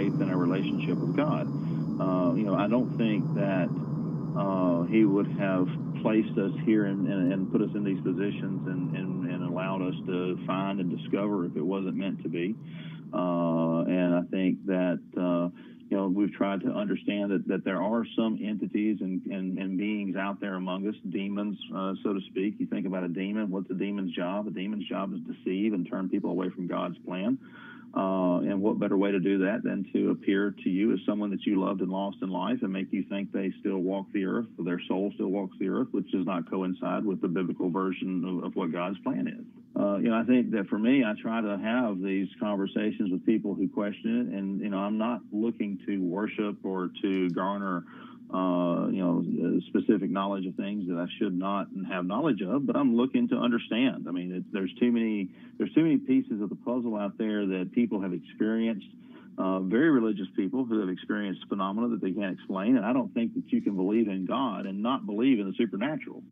faith and our relationship with God. I don't think that he would have placed us here and put us in these positions and allowed us to find and discover if it wasn't meant to be. And I think that, we've tried to understand that there are some entities and beings out there among us, demons, so to speak. You think about a demon. What's a demon's job? A demon's job is deceive and turn people away from God's plan. And what better way to do that than to appear to you as someone that you loved and lost in life and make you think they still walk the earth, or their soul still walks the earth, which does not coincide with the biblical version of what God's plan is. I think that for me, I try to have these conversations with people who question it, and I'm not looking to worship or to garner specific knowledge of things that I should not have knowledge of, but I'm looking to understand. I mean, there's too many pieces of the puzzle out there that people have experienced, very religious people who have experienced phenomena that they can't explain, and I don't think that you can believe in God and not believe in the supernatural.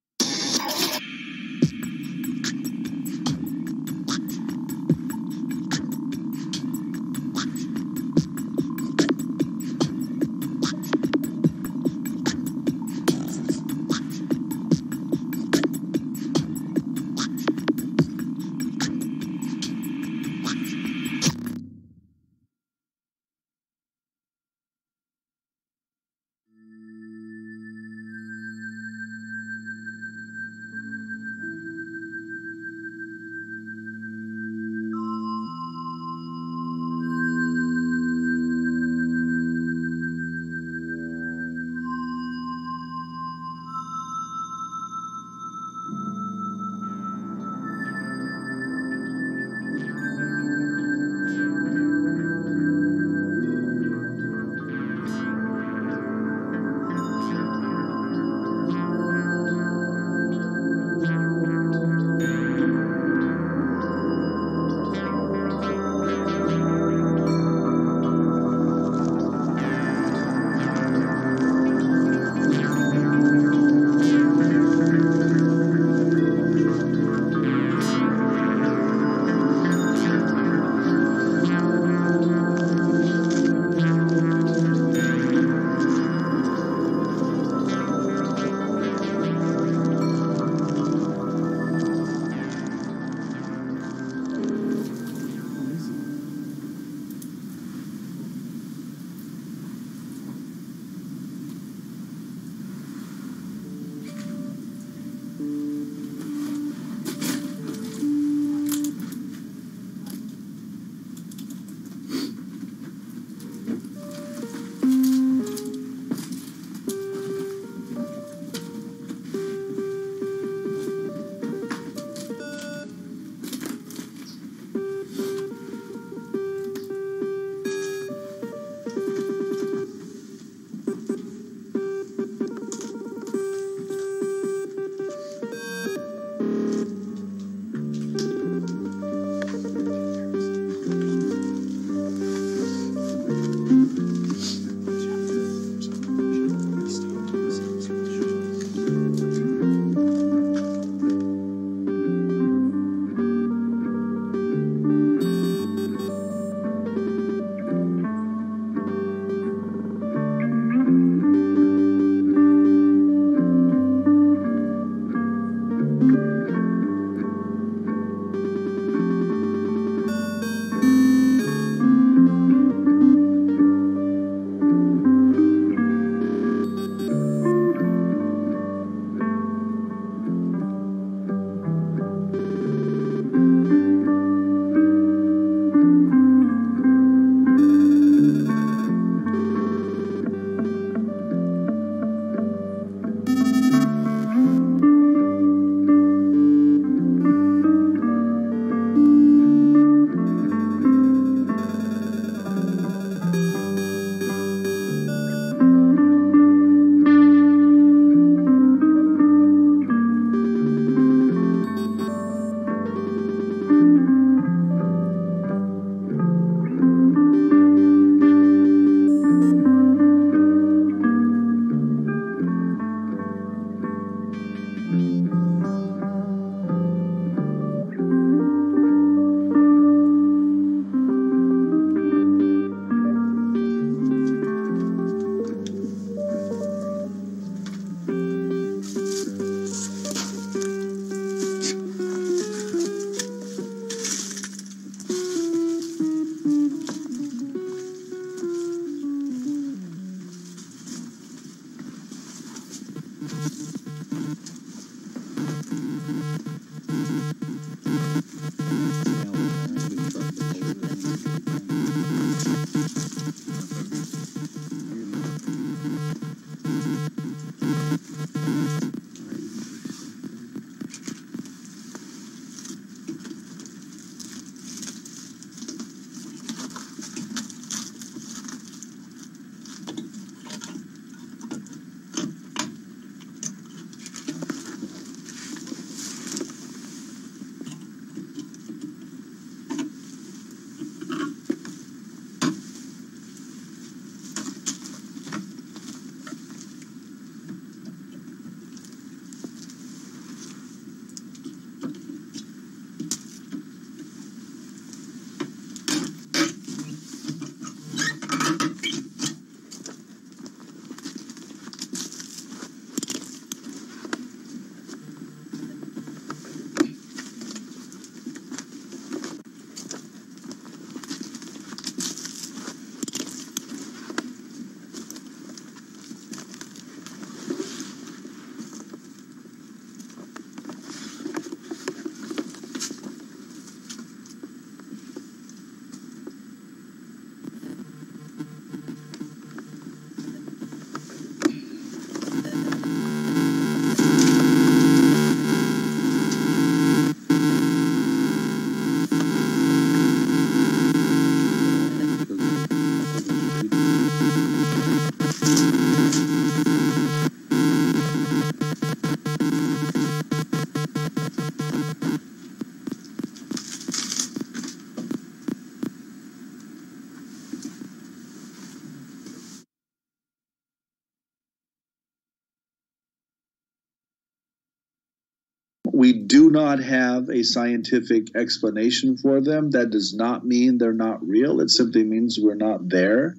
We do not have a scientific explanation for them. That does not mean they're not real. It simply means we're not there.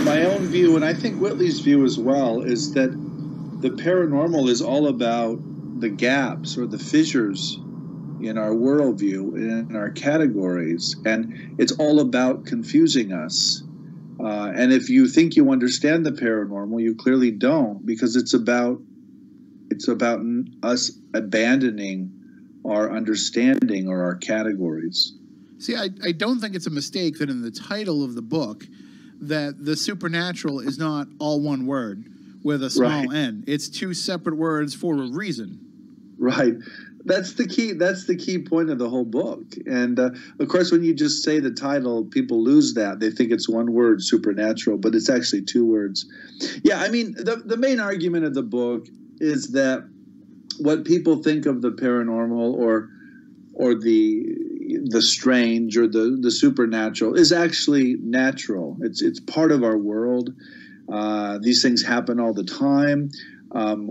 My own view, and I think Whitley's view as well, is that the paranormal is all about the gaps or the fissures in our worldview, in our categories, and it's all about confusing us. And if you think you understand the paranormal, you clearly don't, because it's about us abandoning our understanding or our categories. See, I don't think it's a mistake that in the title of the book that the supernatural is not all one word with a small n. It's two separate words for a reason. Right. That's the key. That's the key point of the whole book. And of course, when you just say the title, people lose that. They think it's one word, supernatural, but it's actually two words. Yeah, I mean, the main argument of the book is that what people think of the paranormal or the strange or the supernatural is actually natural. It's part of our world. These things happen all the time.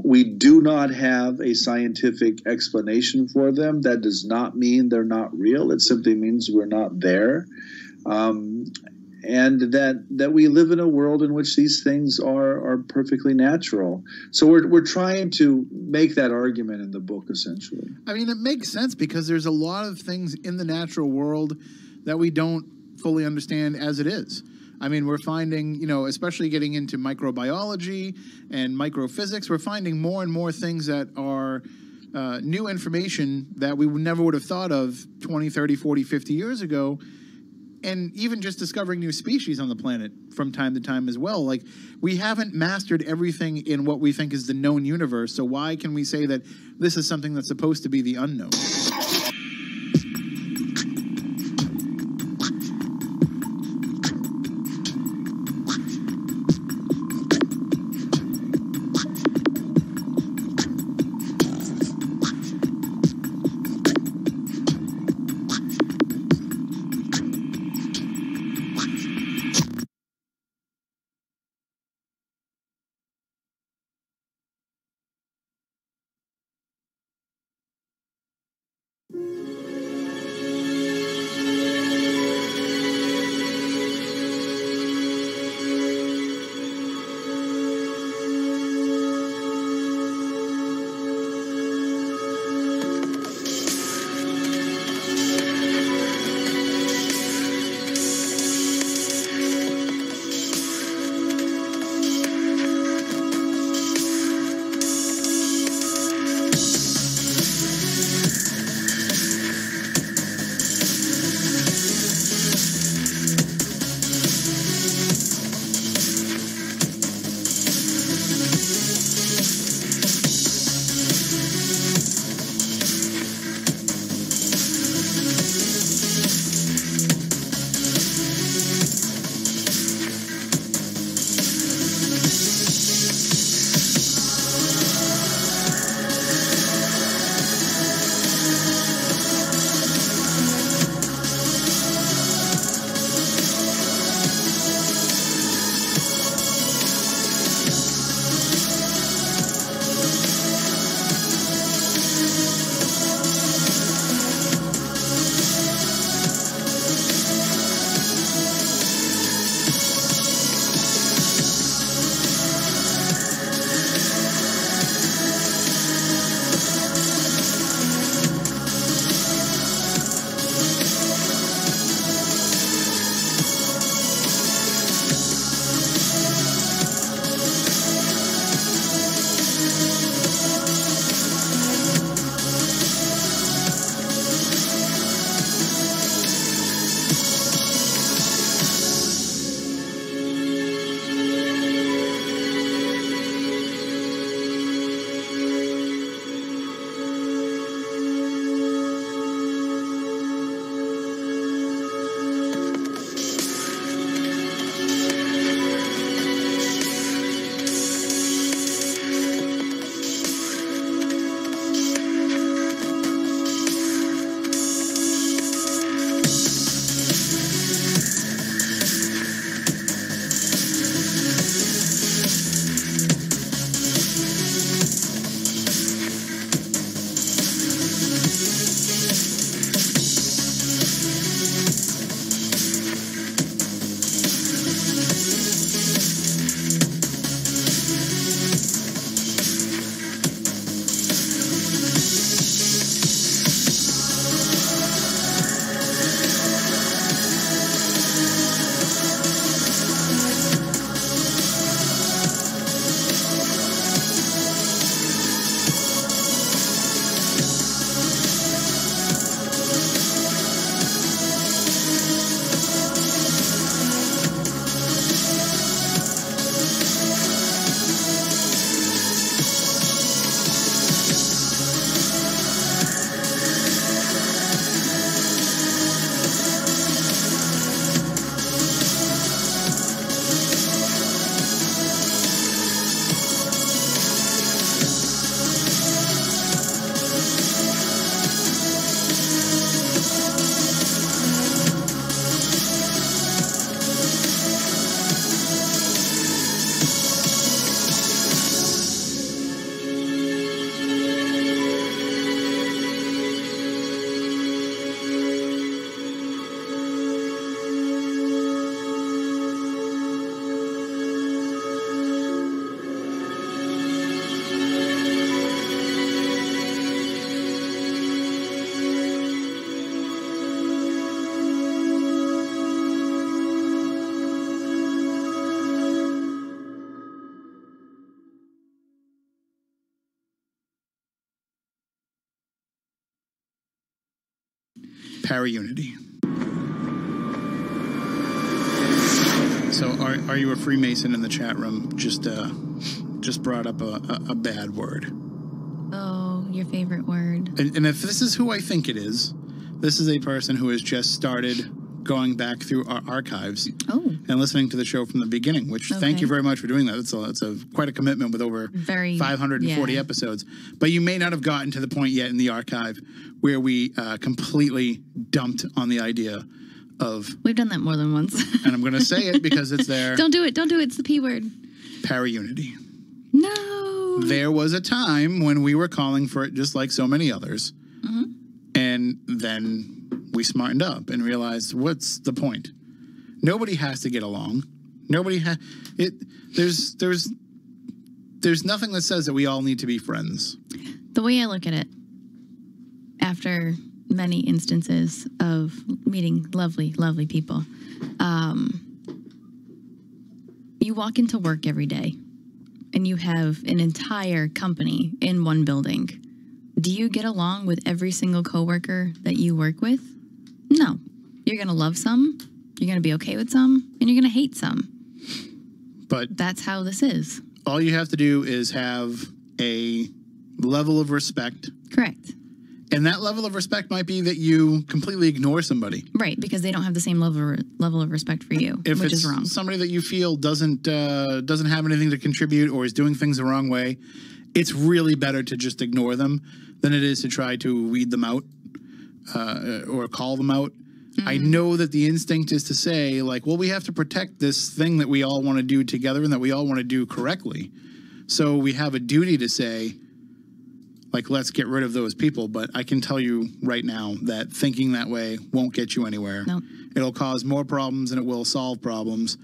We do not have a scientific explanation for them. That does not mean they're not real. It simply means we're not there. And that we live in a world in which these things are perfectly natural. So we're trying to make that argument in the book, essentially. I mean, it makes sense because there's a lot of things in the natural world that we don't fully understand as it is. I mean, we're finding, especially getting into microbiology and microphysics, we're finding more and more things that are new information that we never would have thought of 20, 30, 40, 50 years ago. And even just discovering new species on the planet from time to time as well. Like, we haven't mastered everything in what we think is the known universe, so why can we say that this is something that's supposed to be the unknown? Para-unity. So are you a Freemason in the chat room? Just brought up a bad word. Oh, your favorite word. And if this is who I think it is, this is a person who has just started going back through our archives and listening to the show from the beginning, which thank you very much for doing that. It's quite a commitment with over 540 episodes. But you may not have gotten to the point yet in the archive where we completely dumped on the idea of... We've done that more than once. And I'm going to say it because it's there. Don't do it. Don't do it. It's the P word. Para-unity. No. There was a time when we were calling for it just like so many others. Mm-hmm. And then we smartened up and realized, what's the point? Nobody has to get along. Nobody has... There's nothing that says that we all need to be friends. The way I look at it, after many instances of meeting lovely, lovely people, you walk into work every day and you have an entire company in one building. Do you get along with every single coworker that you work with? No. You're going to love some, you're going to be okay with some, and you're going to hate some. But that's how this is. All you have to do is have a level of respect. Correct. And that level of respect might be that you completely ignore somebody. Right, because they don't have the same level of respect for you, which is wrong. If it's somebody that you feel doesn't have anything to contribute or is doing things the wrong way, it's really better to just ignore them than it is to try to weed them out or call them out. Mm-hmm. I know that the instinct is to say, like, well, we have to protect this thing that we all want to do together and that we all want to do correctly. So we have a duty to say, like, let's get rid of those people. But I can tell you right now that thinking that way won't get you anywhere. Nope. It'll cause more problems than it will solve problems.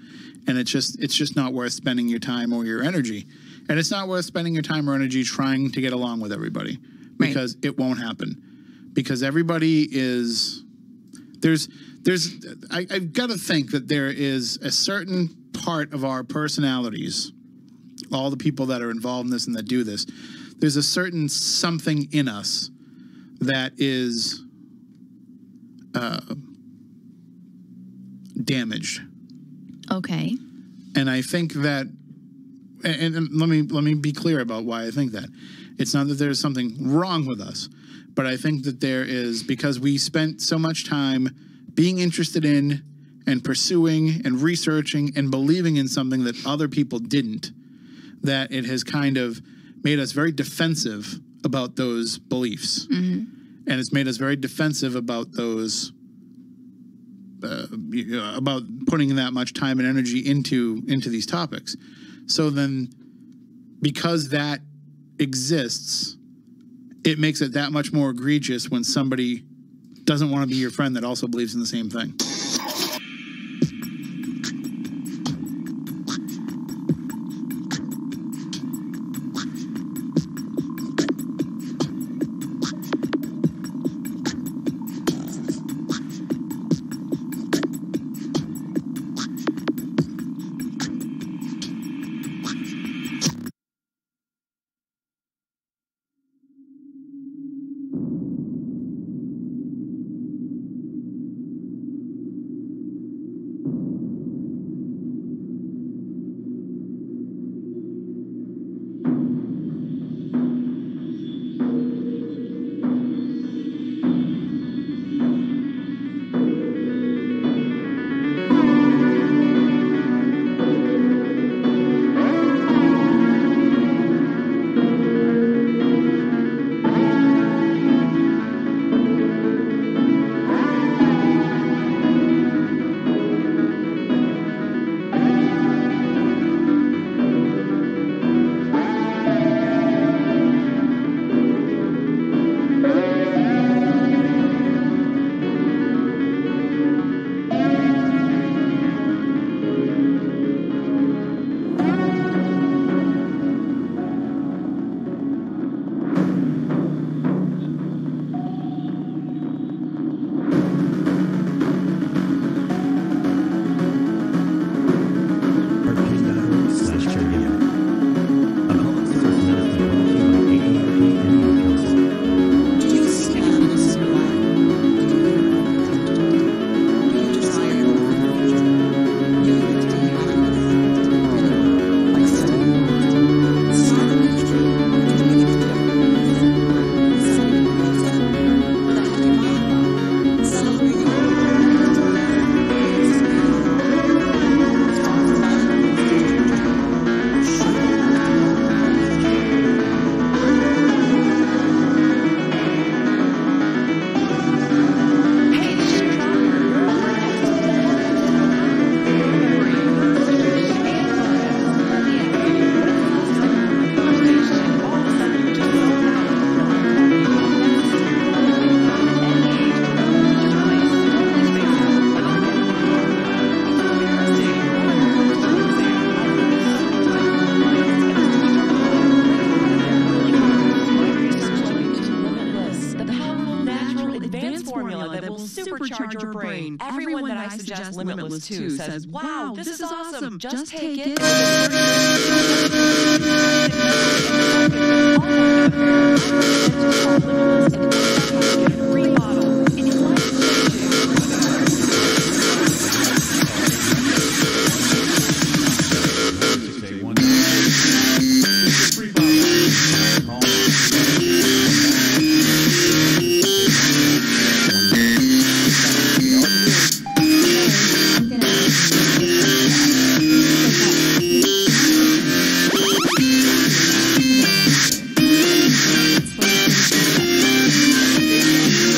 And it's just not worth spending your time or your energy. And it's not worth spending your time or energy trying to get along with everybody because it won't happen. Because everybody is... I've got to think that there is a certain part of our personalities, all the people that are involved in this and that do this, there's a certain something in us that is damaged. Okay. And I think that, and let me be clear about why I think that. It's not that there's something wrong with us, but I think that there is, because we spent so much time being interested in and pursuing and researching and believing in something that other people didn't, that it has kind of made us very defensive about those beliefs. Mm-hmm. And it's made us very defensive about those, about putting that much time and energy into these topics. So then, because that exists, it makes it that much more egregious when somebody doesn't want to be your friend that also believes in the same thing. her brain. Everyone that I suggest Limitless to says, wow, this is awesome. Just take it. Free bottle. It's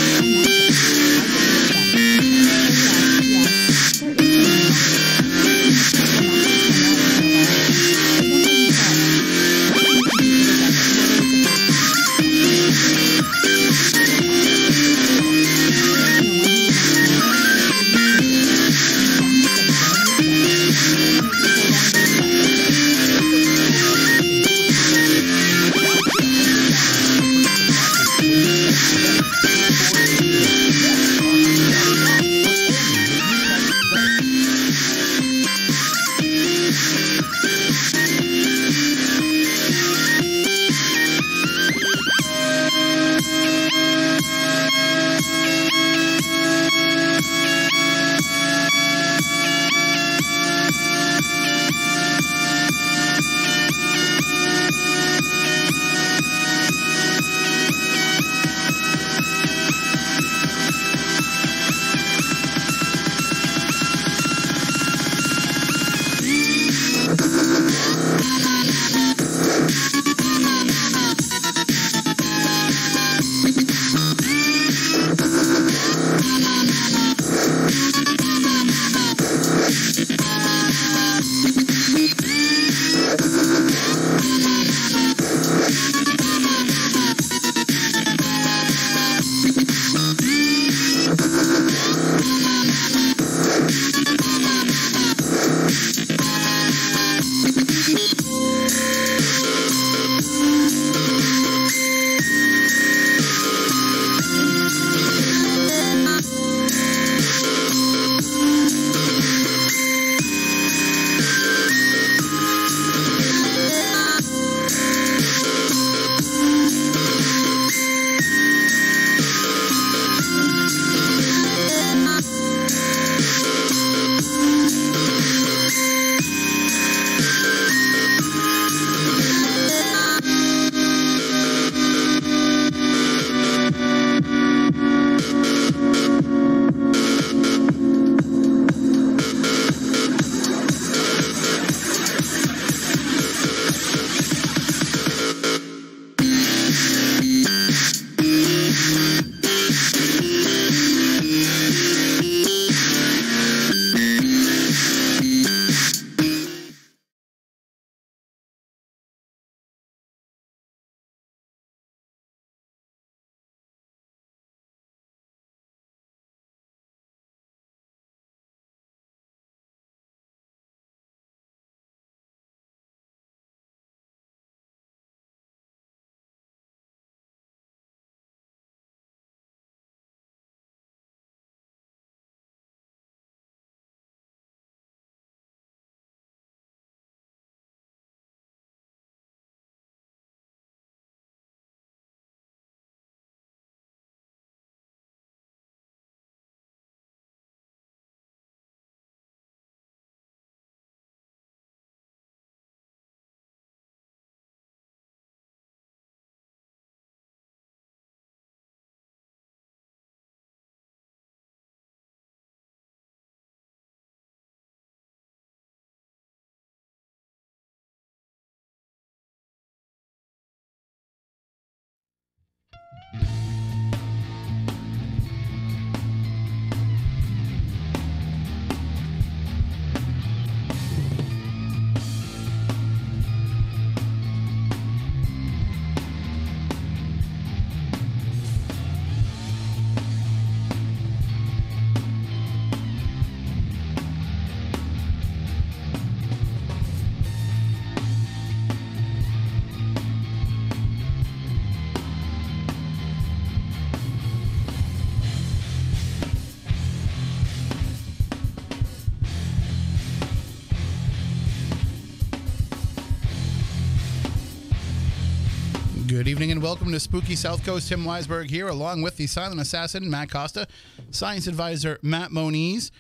Good evening and welcome to Spooky South Coast. Tim Weisberg here, along with the silent assassin, Matt Costa, science advisor, Matt Moniz.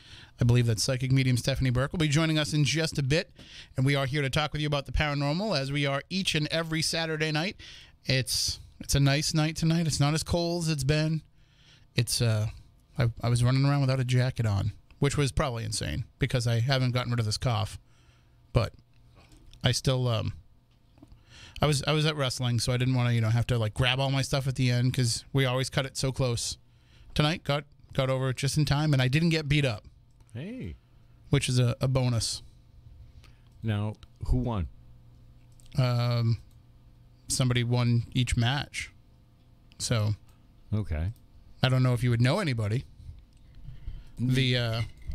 I believe that psychic medium Stephanie Burke will be joining us in just a bit, and we are here to talk with you about the paranormal, as we are each and every Saturday night. It's a nice night tonight. It's not as cold as it's been. I was running around without a jacket on, which was probably insane because I haven't gotten rid of this cough. But I still I was at wrestling, so I didn't want to have to like grab all my stuff at the end because we always cut it so close. Tonight got over it just in time, and I didn't get beat up. Hey, which is a bonus. Now, who won? Somebody won each match. So, okay. I don't know if you would know anybody.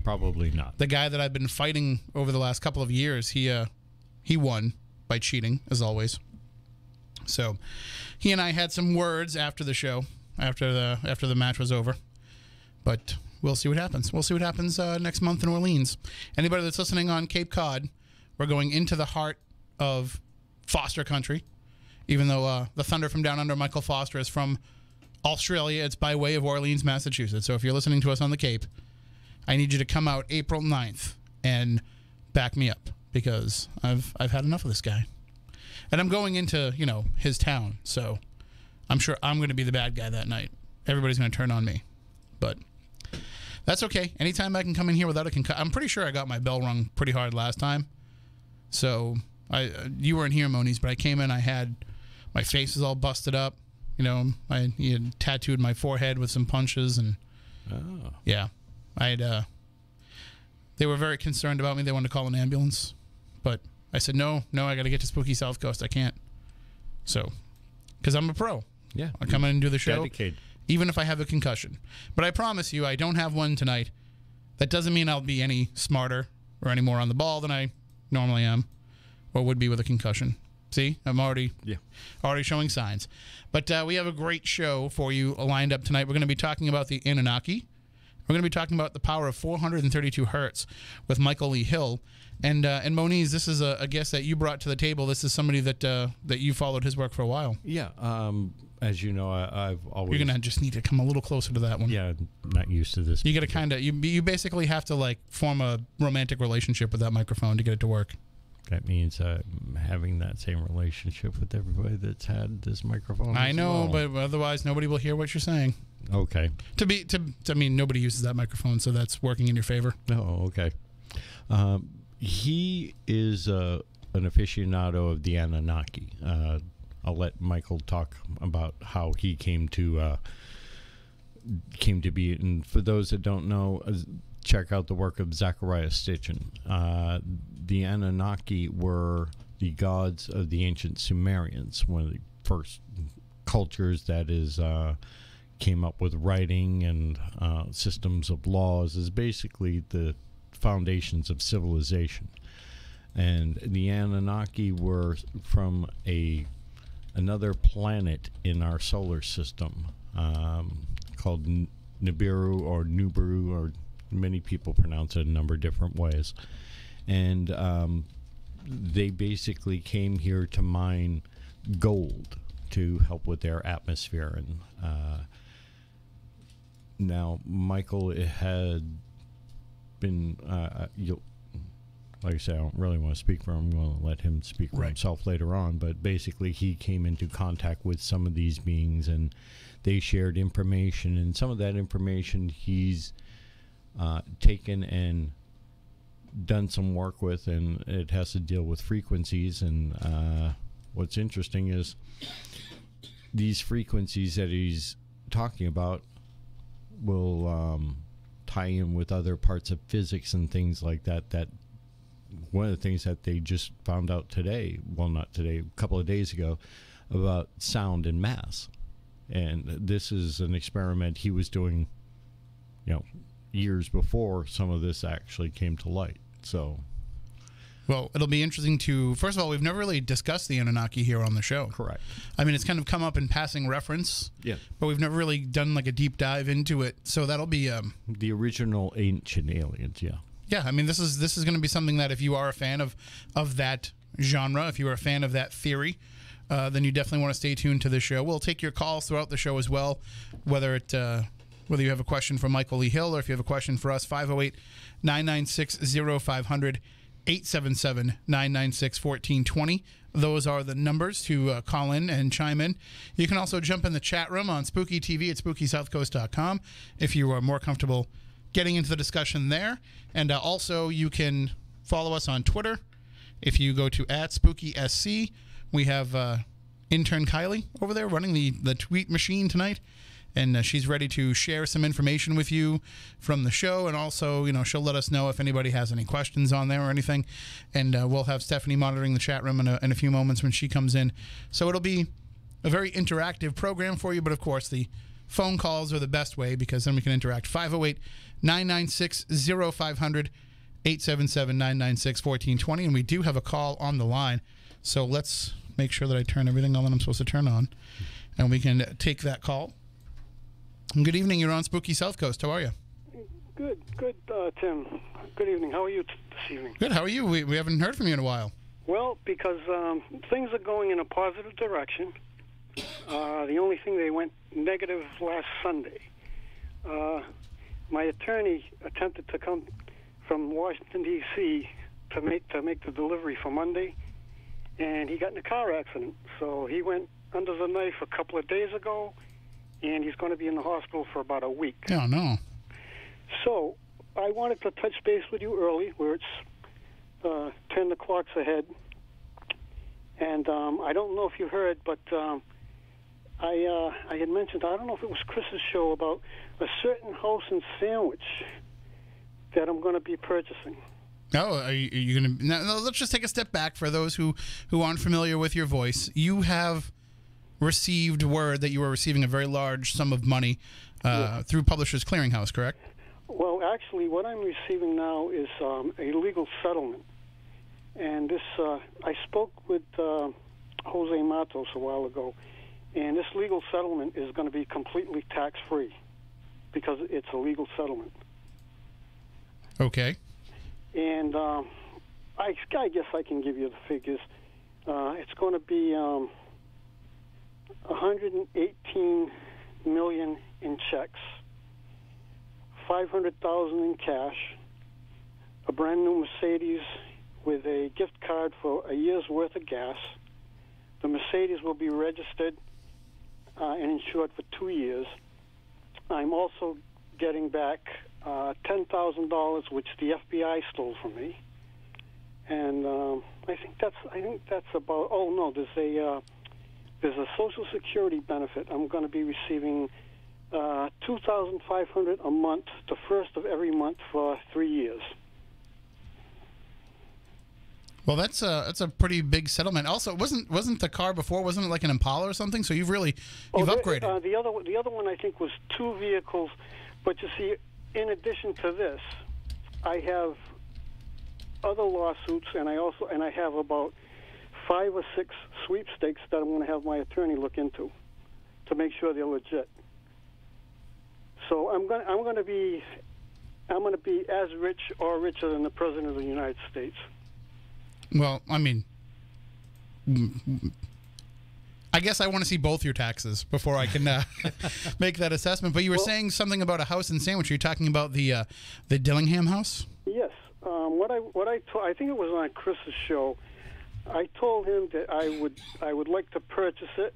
Probably not. The guy that I've been fighting over the last couple of years, he won by cheating, as always. So, he and I had some words after the show, after the match was over. But we'll see what happens. We'll see what happens next month in Orleans. Anybody that's listening on Cape Cod, we're going into the heart of Foster country. Even though the Thunder from Down Under, Michael Foster, is from Australia, it's by way of Orleans, Massachusetts. So if you're listening to us on the Cape, I need you to come out April 9th and back me up because I've had enough of this guy. And I'm going into, his town. So I'm sure I'm going to be the bad guy that night. Everybody's going to turn on me. But that's okay. Anytime I can come in here without a concussion. I'm pretty sure I got my bell rung pretty hard last time. So you weren't here, Moniz, but I came in. I had my face was all busted up. He had tattooed my forehead with some punches, and yeah, they were very concerned about me. They wanted to call an ambulance, but I said no. I got to get to Spooky South Coast. I can't. So, because I'm a pro. Yeah, I come in and do the show. Dedicated. Even if I have a concussion. But I promise you, I don't have one tonight. That doesn't mean I'll be any smarter or any more on the ball than I normally am or would be with a concussion. See, I'm already showing signs. But we have a great show for you lined up tonight. We're going to be talking about the Annunaki. We're going to be talking about the power of 432 hertz with Michael Lee Hill. And Moniz, this is a guest that you brought to the table. This is somebody that you followed his work for a while. Yeah. As you know, I've always... You're going to just need to come a little closer to that one. Yeah, not used to this. You got to kind of... You basically have to, like, form a romantic relationship with that microphone to get it to work. That means having that same relationship with everybody that's had this microphone. I know, but otherwise nobody will hear what you're saying. Okay. I mean, nobody uses that microphone, so that's working in your favor. Oh, okay. He is an aficionado of the Annunaki. I'll let Michael talk about how he came to be. And for those that don't know, check out the work of Zachariah Stitchin. The Annunaki were the gods of the ancient Sumerians, one of the first cultures that came up with writing and systems of laws, is basically the foundations of civilization. And the Annunaki were from another planet in our solar system called Nibiru or Nubiru, or many people pronounce it a number of different ways. And they basically came here to mine gold to help with their atmosphere. And now Michael had been, like I said, I don't really want to speak for him. I'm going to let him speak for himself later on. But basically, he came into contact with some of these beings, and they shared information. And some of that information he's taken and done some work with, and it has to deal with frequencies. And what's interesting is these frequencies that he's talking about will tie in with other parts of physics and things like that. That one of the things that they just found out today, well, not today, a couple of days ago, about sound and mass. And this is an experiment he was doing, years before some of this actually came to light. So, well, it'll be interesting to, first of all, we've never really discussed the Annunaki here on the show. Correct. I mean, it's kind of come up in passing reference. Yeah. But we've never really done like a deep dive into it. So that'll be the original ancient aliens. Yeah. Yeah. I mean, this is going to be something that if you are a fan of that genre, if you are a fan of that theory, then you definitely want to stay tuned to the show. We'll take your calls throughout the show as well, whether you have a question for Michael Lee Hill or if you have a question for us. 508-996-0500, 877-996-1420. Those are the numbers to call in and chime in. You can also jump in the chat room on Spooky TV at SpookySouthCoast.com if you are more comfortable getting into the discussion there. And also, you can follow us on Twitter. If you go to @SpookySC, we have intern Kylie over there running the tweet machine tonight. And she's ready to share some information with you from the show. And also, she'll let us know if anybody has any questions on there or anything. And we'll have Stephanie monitoring the chat room in a few moments when she comes in. So it'll be a very interactive program for you. But, of course, the phone calls are the best way because then we can interact. 508-996-0500, 877-996-1420. And we do have a call on the line. So let's make sure that I turn everything on that I'm supposed to turn on. And we can take that call. Good evening. You're on Spooky South Coast. How are you? Good, Tim. Good evening. How are you this evening? Good. How are you? We haven't heard from you in a while. Well, because things are going in a positive direction. The only thing, they went negative last Sunday. My attorney attempted to come from Washington, D.C. to make the delivery for Monday, and he got in a car accident. So he went under the knife a couple of days ago, and he's going to be in the hospital for about a week. Oh, no. So I wanted to touch base with you early, where it's 10 o'clock ahead. And I don't know if you heard, but I had mentioned, I don't know if it was Chris's show, about a certain house in Sandwich that I'm going to be purchasing. Oh, are you going to... Now, let's just take a step back for those who aren't familiar with your voice. You have received word that you were receiving a very large sum of money through Publishers Clearinghouse, correct? Well, actually, what I'm receiving now is a legal settlement. And this, I spoke with Jose Matos a while ago, and this legal settlement is going to be completely tax-free because it's a legal settlement. Okay. And I guess I can give you the figures. It's going to be $118 million in checks, $500,000 in cash, a brand new Mercedes with a gift card for a year's worth of gas. The Mercedes will be registered and insured for 2 years. I'm also getting back $10,000, which the FBI stole from me, and I think that's about. Oh no, there's a Social Security benefit. I'm going to be receiving $2,500 a month, the first of every month for 3 years. Well, that's a pretty big settlement. Also, wasn't the car before? Wasn't it like an Impala or something? So you've upgraded. The other one I think was 2 vehicles, but you see, in addition to this, I have other lawsuits, and I have about 5 or 6 sweepstakes that I'm going to have my attorney look into to make sure they're legit. So I'm going to be as rich or richer than the President of the United States. Well, I mean, I guess I want to see both your taxes before I can make that assessment. But you were saying something about a house in Sandwich. Are you talking about the Dillingham house? Yes. I think it was on Chris's show. I told him that I would like to purchase it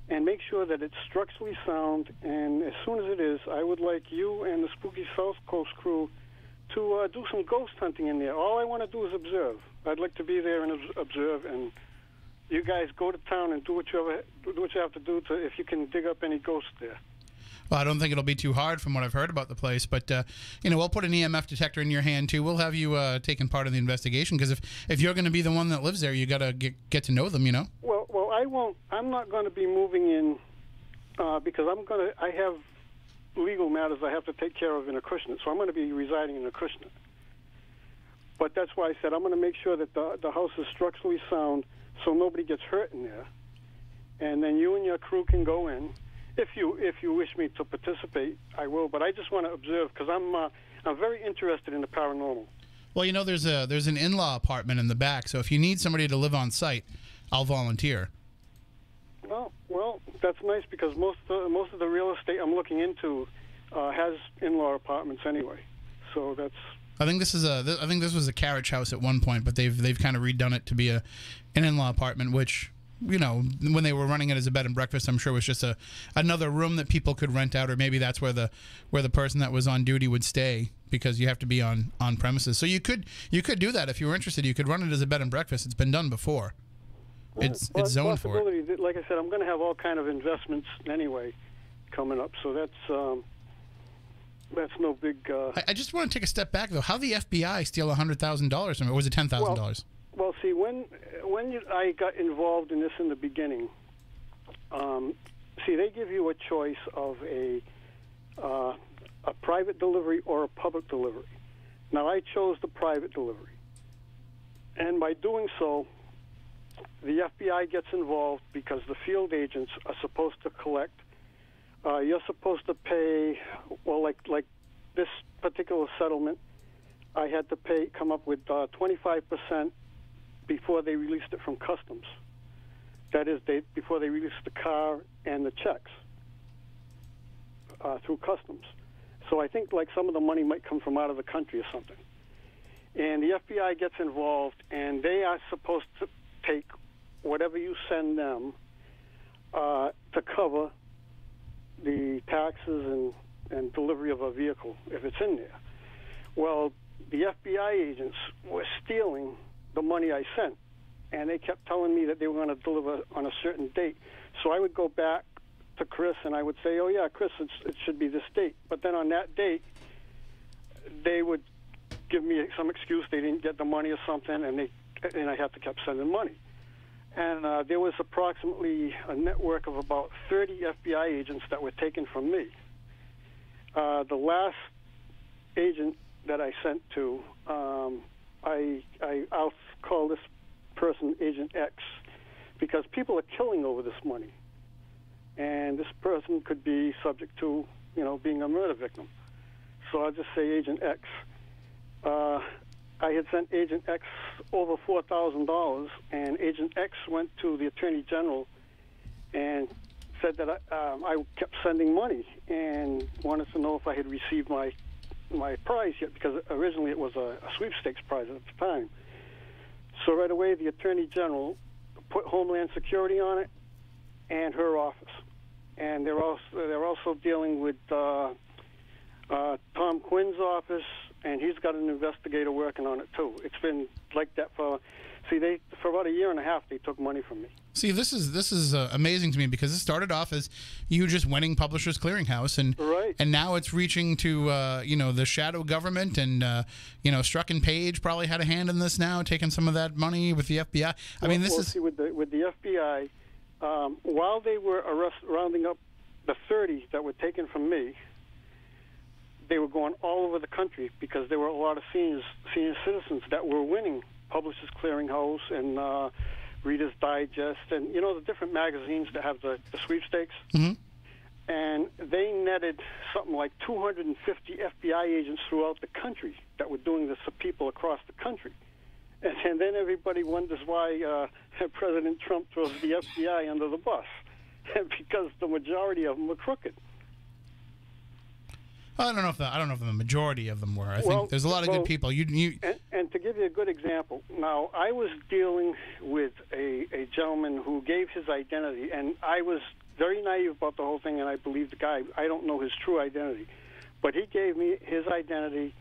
and make sure that it's structurally sound. And as soon as it is, I would like you and the Spooky South Coast crew to do some ghost hunting in there. All I want to do is observe. I'd like to be there and observe, and you guys go to town and do what you have to do if you can dig up any ghosts there. Well, I don't think it'll be too hard from what I've heard about the place, but we'll put an EMF detector in your hand too. We'll have you taking part in the investigation because if you're going to be the one that lives there, you got to get to know them, you know. Well, I won't. I'm not going to be moving in because I have legal matters I have to take care of in Acushnet, so I'm going to be residing in Acushnet. But that's why I said I'm going to make sure that the house is structurally sound so nobody gets hurt in there, and then you and your crew can go in. If you wish me to participate, I will. But I just want to observe because I'm very interested in the paranormal. Well, there's an in-law apartment in the back, so if you need somebody to live on site, I'll volunteer. Well, that's nice because most of the real estate I'm looking into has in-law apartments anyway. So that's. I think this was a carriage house at one point, but they've kind of redone it to be an in-law apartment, which, you know, when they were running it as a bed and breakfast, I'm sure was just another room that people could rent out, or maybe that's where the person that was on duty would stay, because you have to be on premises. So you could do that if you were interested. You could run it as a bed and breakfast. It's been done before. It's zoned for it. Like I said, I'm going to have all kind of investments anyway coming up, so that's no big. I just want to take a step back though. How the FBI steal $100,000 from it? Or was it $10,000? Well, see, when I got involved in this in the beginning, they give you a choice of a private delivery or a public delivery. Now, I chose the private delivery, and by doing so, the FBI gets involved because the field agents are supposed to collect. You're supposed to pay, well, like this particular settlement, I had to come up with 25% before they released it from customs. That is, before they released the car and the checks through customs. So I think like some of the money might come from out of the country or something. And the FBI gets involved, and they are supposed to take whatever you send them to cover the taxes and delivery of a vehicle, if it's in there. Well, the FBI agents were stealing the money I sent, and they kept telling me that they were going to deliver on a certain date. So I would go back to Chris, and I would say, oh, yeah, Chris, it should be this date. But then on that date, they would give me some excuse they didn't get the money or something, and I had to keep sending money. And there was approximately a network of about 30 FBI agents that were taken from me. The last agent that I sent to, I'll call this person Agent X, because people are killing over this money. And this person could be subject to, being a murder victim. So I'll just say Agent X. I had sent Agent X over $4,000, and Agent X went to the Attorney General and said that I kept sending money and wanted to know if I had received my prize yet, because originally it was a sweepstakes prize at the time. So right away, the Attorney General put Homeland Security on it and her office, and they're also dealing with Tom Quinn's office. And he's got an investigator working on it too. It's been like that for about a year and a half. They took money from me. See, this is amazing to me, because it started off as you just winning Publishers Clearinghouse, and right. And now it's reaching to the shadow government, and Struck and Page probably had a hand in this now, taking some of that money with the FBI. See, with the FBI, while they were rounding up the 30 that were taken from me, they were going all over the country, because there were a lot of senior citizens that were winning Publishers Clearinghouse and Reader's Digest and, the different magazines that have the sweepstakes. Mm-hmm. And they netted something like 250 FBI agents throughout the country that were doing this for people across the country. And then everybody wonders why President Trump throws the FBI under the bus, because the majority of them were crooked. I don't know if the majority of them were. I think there's a lot of good people. And to give you a good example, now I was dealing with a gentleman who gave his identity, and I was very naive about the whole thing, and I believed the guy. I don't know his true identity, but he gave me his identity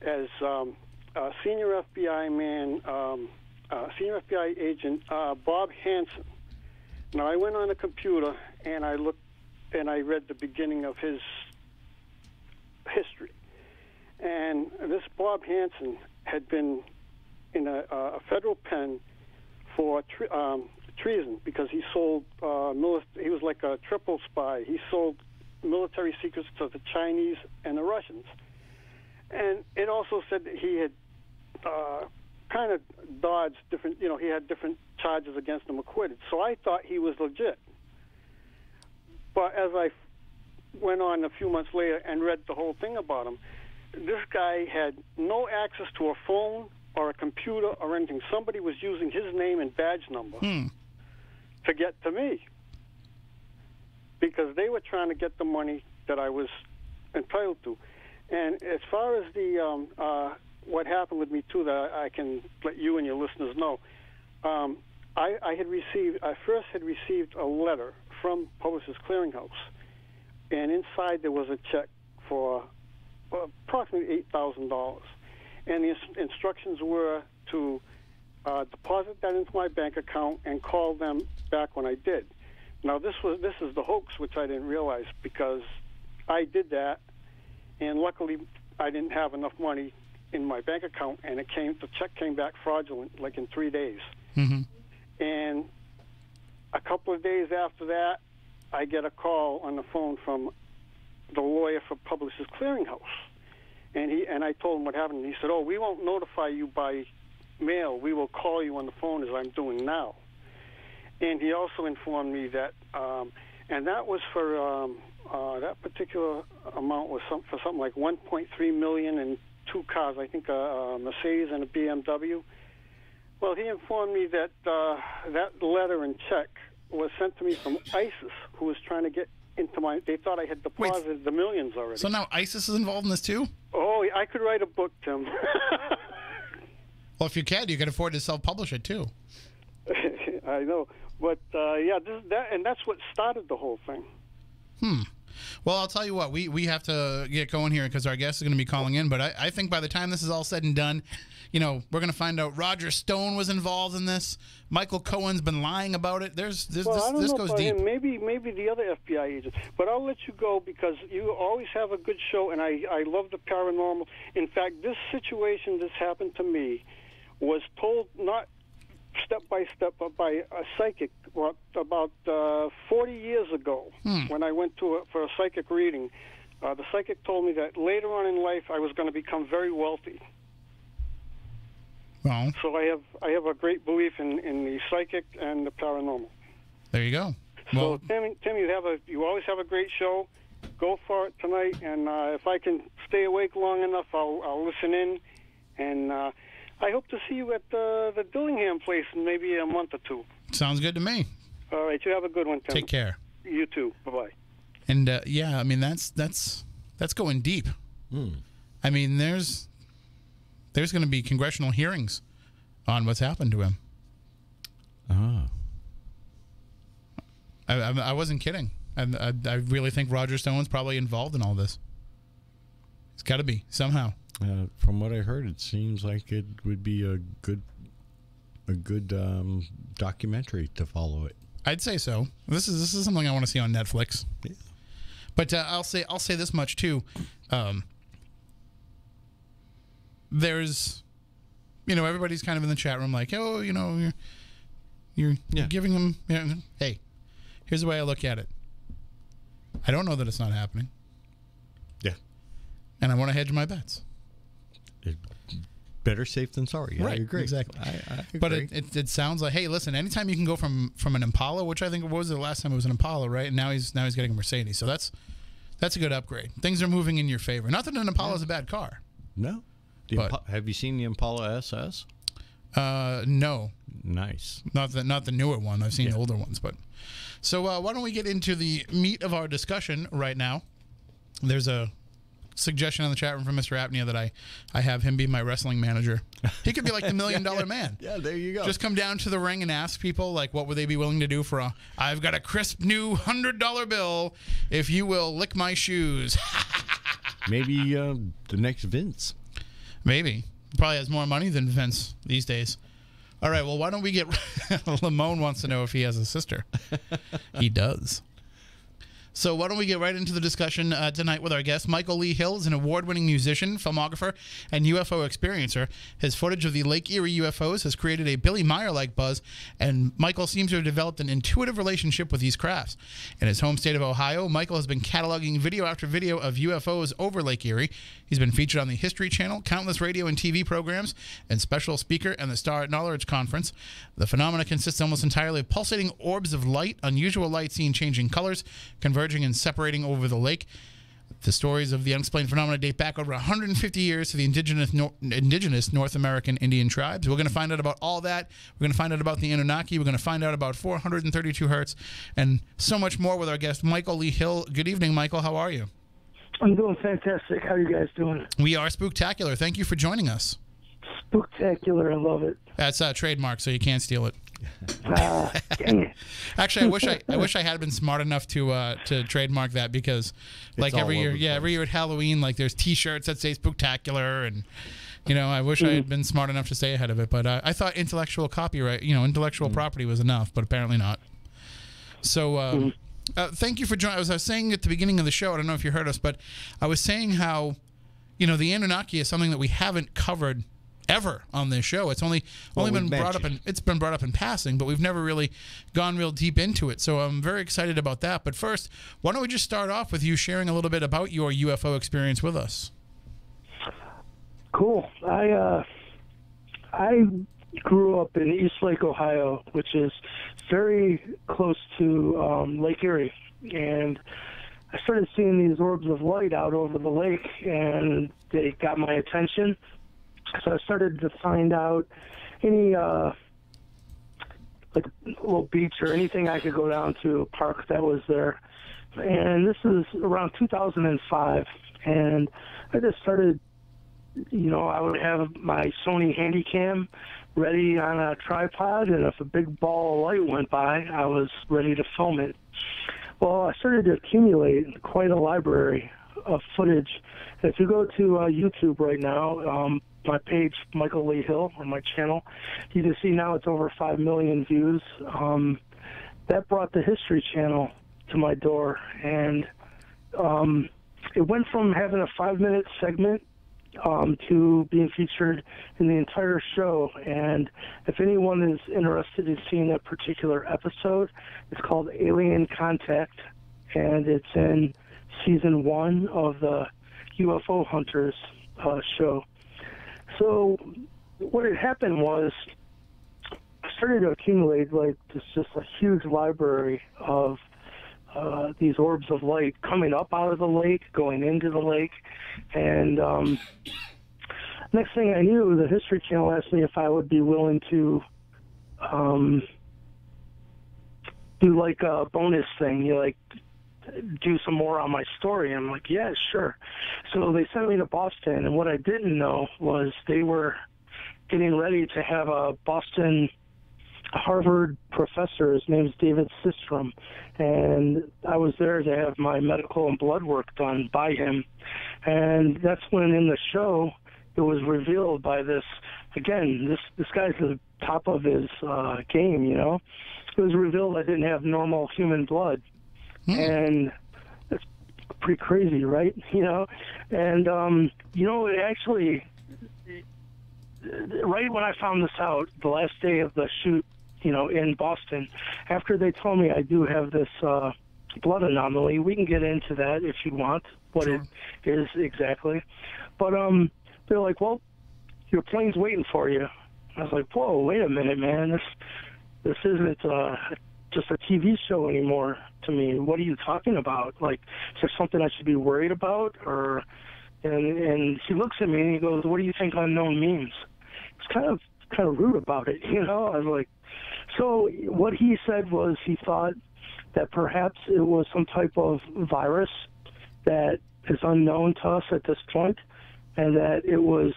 as a senior FBI man, senior FBI agent Bob Hansen. Now I went on the computer and I looked and I read the beginning of his history, and this Bob Hansen had been in a federal pen for treason, because he sold he was like a triple spy. He sold military secrets to the Chinese and the Russians, and it also said that he had kind of dodged different, he had different charges against him acquitted. So I thought he was legit, but as I went on a few months later and read the whole thing about him, this guy had no access to a phone or a computer or anything. Somebody was using his name and badge number to get to me. because they were trying to get the money that I was entitled to. And as far as the what happened with me too, that I can let you and your listeners know, I first had received a letter from Publishers Clearinghouse, and inside there was a check for approximately $8,000, and the instructions were to deposit that into my bank account and call them back when I did. Now this is the hoax, which I didn't realize, because I did that, and luckily I didn't have enough money in my bank account, and the check came back fraudulent, like in 3 days. Mm-hmm. And a couple of days after that, I get a call on the phone from the lawyer for Publishers Clearinghouse, and I told him what happened. And he said, "Oh, we won't notify you by mail. We will call you on the phone, as I'm doing now." And he also informed me that, and that was for that particular amount was for something like $1.3 million and 2 cars, I think a Mercedes and a BMW. Well, he informed me that that letter and check was sent to me from ISIS, who was trying to get into my. They thought I had deposited the millions already. So now ISIS is involved in this too? Oh, I could write a book, Tim. Well, if you could afford to self-publish it too. I know, but yeah, that's what started the whole thing. Well, I'll tell you what, we have to get going here because our guest is going to be calling in. But I think by the time this is all said and done, we're going to find out Roger Stone was involved in this. Michael Cohen's been lying about it. This goes deep. Maybe the other FBI agents. But I'll let you go because you always have a good show, and I love the paranormal. In fact, this situation that's happened to me was told not step by step, but by a psychic about 40 years ago when I went for a psychic reading. The psychic told me that later on in life I was going to become very wealthy. Well, so I have a great belief in the psychic and the paranormal. There you go. Well, so Tim, you always have a great show. Go for it tonight, and if I can stay awake long enough, I'll listen in, and I hope to see you at the Dillingham place in maybe a month or two. Sounds good to me. All right, you have a good one, Tim. Take care. You too. Bye-bye. And yeah, I mean that's going deep. I mean, there's going to be congressional hearings on what's happened to him. I wasn't kidding. I really think Roger Stone's probably involved in all this. It's got to be somehow. From what I heard, it seems like it would be a good documentary to follow it. I'd say so. This is something I want to see on Netflix. Yeah. But I'll say this much too. There's, everybody's kind of in the chat room like, oh, you're giving them. Hey, here's the way I look at it. I don't know that it's not happening. Yeah. And I want to hedge my bets. Better safe than sorry. Yeah, right, I agree. Exactly. I agree. But it sounds like, hey, listen, anytime you can go from an Impala, which I think, what was the last time it was an Impala, right? And now he's getting a Mercedes. So that's a good upgrade. Things are moving in your favor. Not that an Impala is a bad car. No. Have you seen the Impala SS? No. Nice. Not the newer one. I've seen the older ones. But so why don't we get into the meat of our discussion right now? There's a suggestion in the chat room from Mr. Apnea that I have him be my wrestling manager. He could be like the $1 Million Man. Yeah, there you go. Just come down to the ring and ask people, like, what would they be willing to do for I've got a crisp new $100 bill if you will lick my shoes. Maybe the next Vince. Maybe. Probably has more money than Vince these days. All right, well, why don't we get... Lamone wants to know if he has a sister. He does. So why don't we get right into the discussion tonight with our guest. Michael Lee Hill is an award-winning musician, filmographer, and UFO experiencer. His footage of the Lake Erie UFOs has created a Billy Meyer-like buzz, and Michael seems to have developed an intuitive relationship with these crafts. In his home state of Ohio, Michael has been cataloging video after video of UFOs over Lake Erie. He's been featured on the History Channel, countless radio and TV programs, and special speaker and the Star Knowledge Conference. The phenomena consists almost entirely of pulsating orbs of light, unusual light seen changing colors, converging and separating over the lake. The stories of the unexplained phenomena date back over 150 years to the indigenous North American Indian tribes. We're going to find out about all that. We're going to find out about the Annunaki. We're going to find out about 432 hertz and so much more with our guest, Michael Lee Hill. Good evening, Michael. How are you? I'm doing fantastic. How are you guys doing? We are spooktacular. Thank you for joining us. Spooktacular. I love it. That's trademark, so you can't steal it. Dang it. Actually, I wish I had been smart enough to trademark that, because like every year at Halloween, like there's T-shirts that say Spooktacular, and I wish I had been smart enough to stay ahead of it. But I thought intellectual copyright, intellectual property was enough, but apparently not. So thank you for joining. I was saying at the beginning of the show, I don't know if you heard us, but I was saying how the Anunnaki is something that we haven't covered ever on this show. It's only been brought up, and it's been brought up in passing, but we've never really gone real deep into it. So I'm very excited about that. But first, why don't we just start off with you sharing a little bit about your UFO experience with us? Cool. I grew up in Eastlake, Ohio, which is very close to Lake Erie, and I started seeing these orbs of light out over the lake, and they got my attention. So I started to find out any like little beach or anything I could go down to, a park that was there. And this is around 2005, and I just started, I would have my Sony Handycam ready on a tripod, and if a big ball of light went by, I was ready to film it. Well, I started to accumulate quite a library of footage. If you go to YouTube right now, my page, Michael Lee Hill, or my channel, you can see now it's over 5 million views. That brought the History Channel to my door, and it went from having a 5-minute segment to being featured in the entire show. And if anyone is interested in seeing that particular episode, it's called Alien Contact, and it's in season 1 of the UFO Hunters show. So what had happened was I started to accumulate like just a huge library of these orbs of light coming up out of the lake, going into the lake. And next thing I knew, the History Channel asked me if I would be willing to do like a bonus thing, do some more on my story. And I'm like, yeah, sure. So they sent me to Boston, and what I didn't know was they were getting ready to have a Boston Harvard professor. His name's David Systrom, and I was there to have my medical and blood work done by him. And that's when in the show it was revealed by this guy's the top of his game, It was revealed I didn't have normal human blood. And that's pretty crazy, right? And it actually, right when I found this out, the last day of the shoot, in Boston, after they told me I do have this blood anomaly, we can get into that if you want, what it is exactly. But they're like, well, your plane's waiting for you. I was like, whoa, wait a minute, man, this isn't just a TV show anymore to me. What are you talking about? Like, is there something I should be worried about? And he looks at me and he goes, what do you think unknown means? It's kind of rude about it, I was like, so what he said was he thought that perhaps it was some type of virus that is unknown to us at this point, and that it was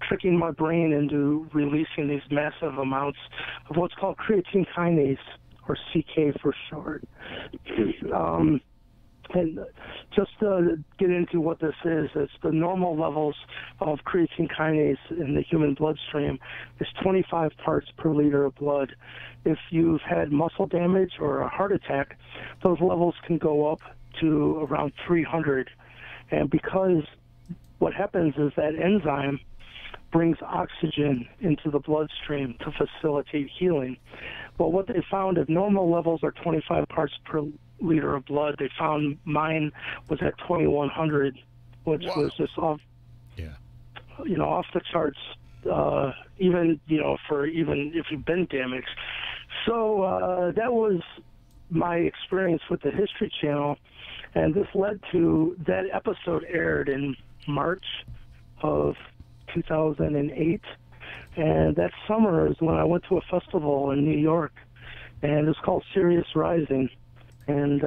tricking my brain into releasing these massive amounts of what's called creatine kinase, or CK for short. And just to get into what this is, it's the normal levels of creatine kinase in the human bloodstream is 25 parts per liter of blood. If you've had muscle damage or a heart attack, those levels can go up to around 300. And because what happens is that enzyme brings oxygen into the bloodstream to facilitate healing. But what they found, if normal levels are 25 parts per liter of blood, they found mine was at 2,100, which was just off the charts, even if you've been damaged. So that was my experience with the History Channel. And this led to that episode aired in March of 2008. And that summer is when I went to a festival in New York, and it's called Sirius Rising. And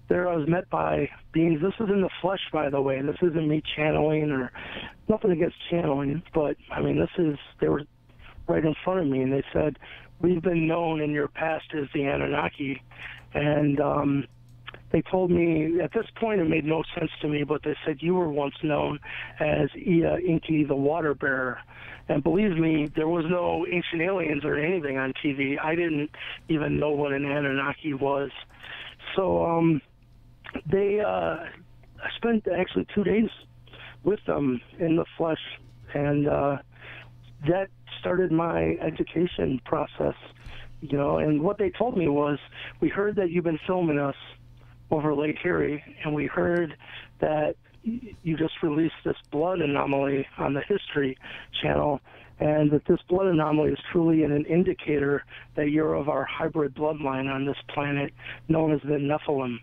there I was met by beings. This is in the flesh, by the way. This isn't me channeling or nothing against channeling, but I mean, they were right in front of me, and they said, we've been known in your past as the Annunaki. And they told me, at this point it made no sense to me, but they said you were once known as Ea Inki, the water bearer. And believe me, there was no ancient aliens or anything on TV. I didn't even know what an Anunnaki was. So I spent actually 2 days with them in the flesh, and that started my education process, you know. And what they told me was, we heard that you've been filming us over Lake Erie, and we heard that you just released this blood anomaly on the History Channel, and that this blood anomaly is truly an indicator that you're of our hybrid bloodline on this planet known as the Nephilim.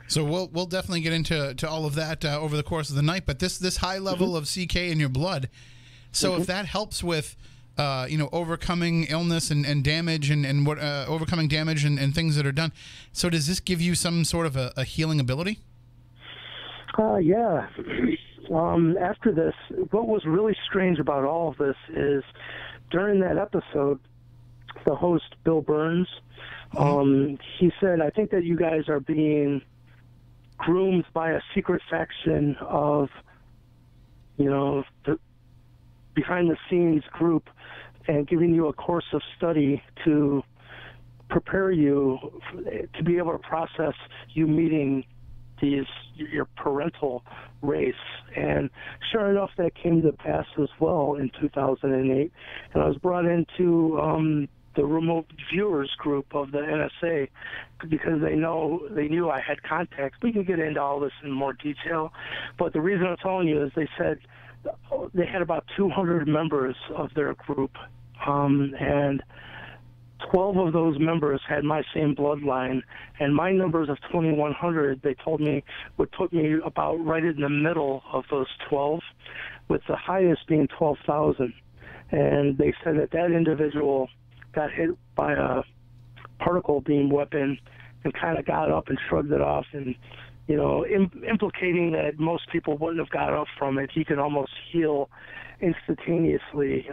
So we'll definitely get into all of that over the course of the night. But this high level of CK in your blood, so if that helps with overcoming illness and damage and what overcoming damage and things that are done, so does this give you some sort of a healing ability? Yeah. After this, what was really strange about all of this is during that episode, the host, Bill Burns, he said, I think that you guys are being groomed by a secret faction of, the behind-the-scenes group, and giving you a course of study to prepare you to be able to process you meeting your parental race. And sure enough, that came to pass as well in 2008. And I was brought into the remote viewers group of the NSA because they knew I had contacts. We can get into all this in more detail, but the reason I'm telling you is they said they had about 200 members of their group, and 12 of those members had my same bloodline, and my numbers of 2,100, they told me, would put me about right in the middle of those 12, with the highest being 12,000. And they said that individual got hit by a particle beam weapon and kind of got up and shrugged it off, and implicating that most people wouldn't have got up from it. He could almost heal instantaneously.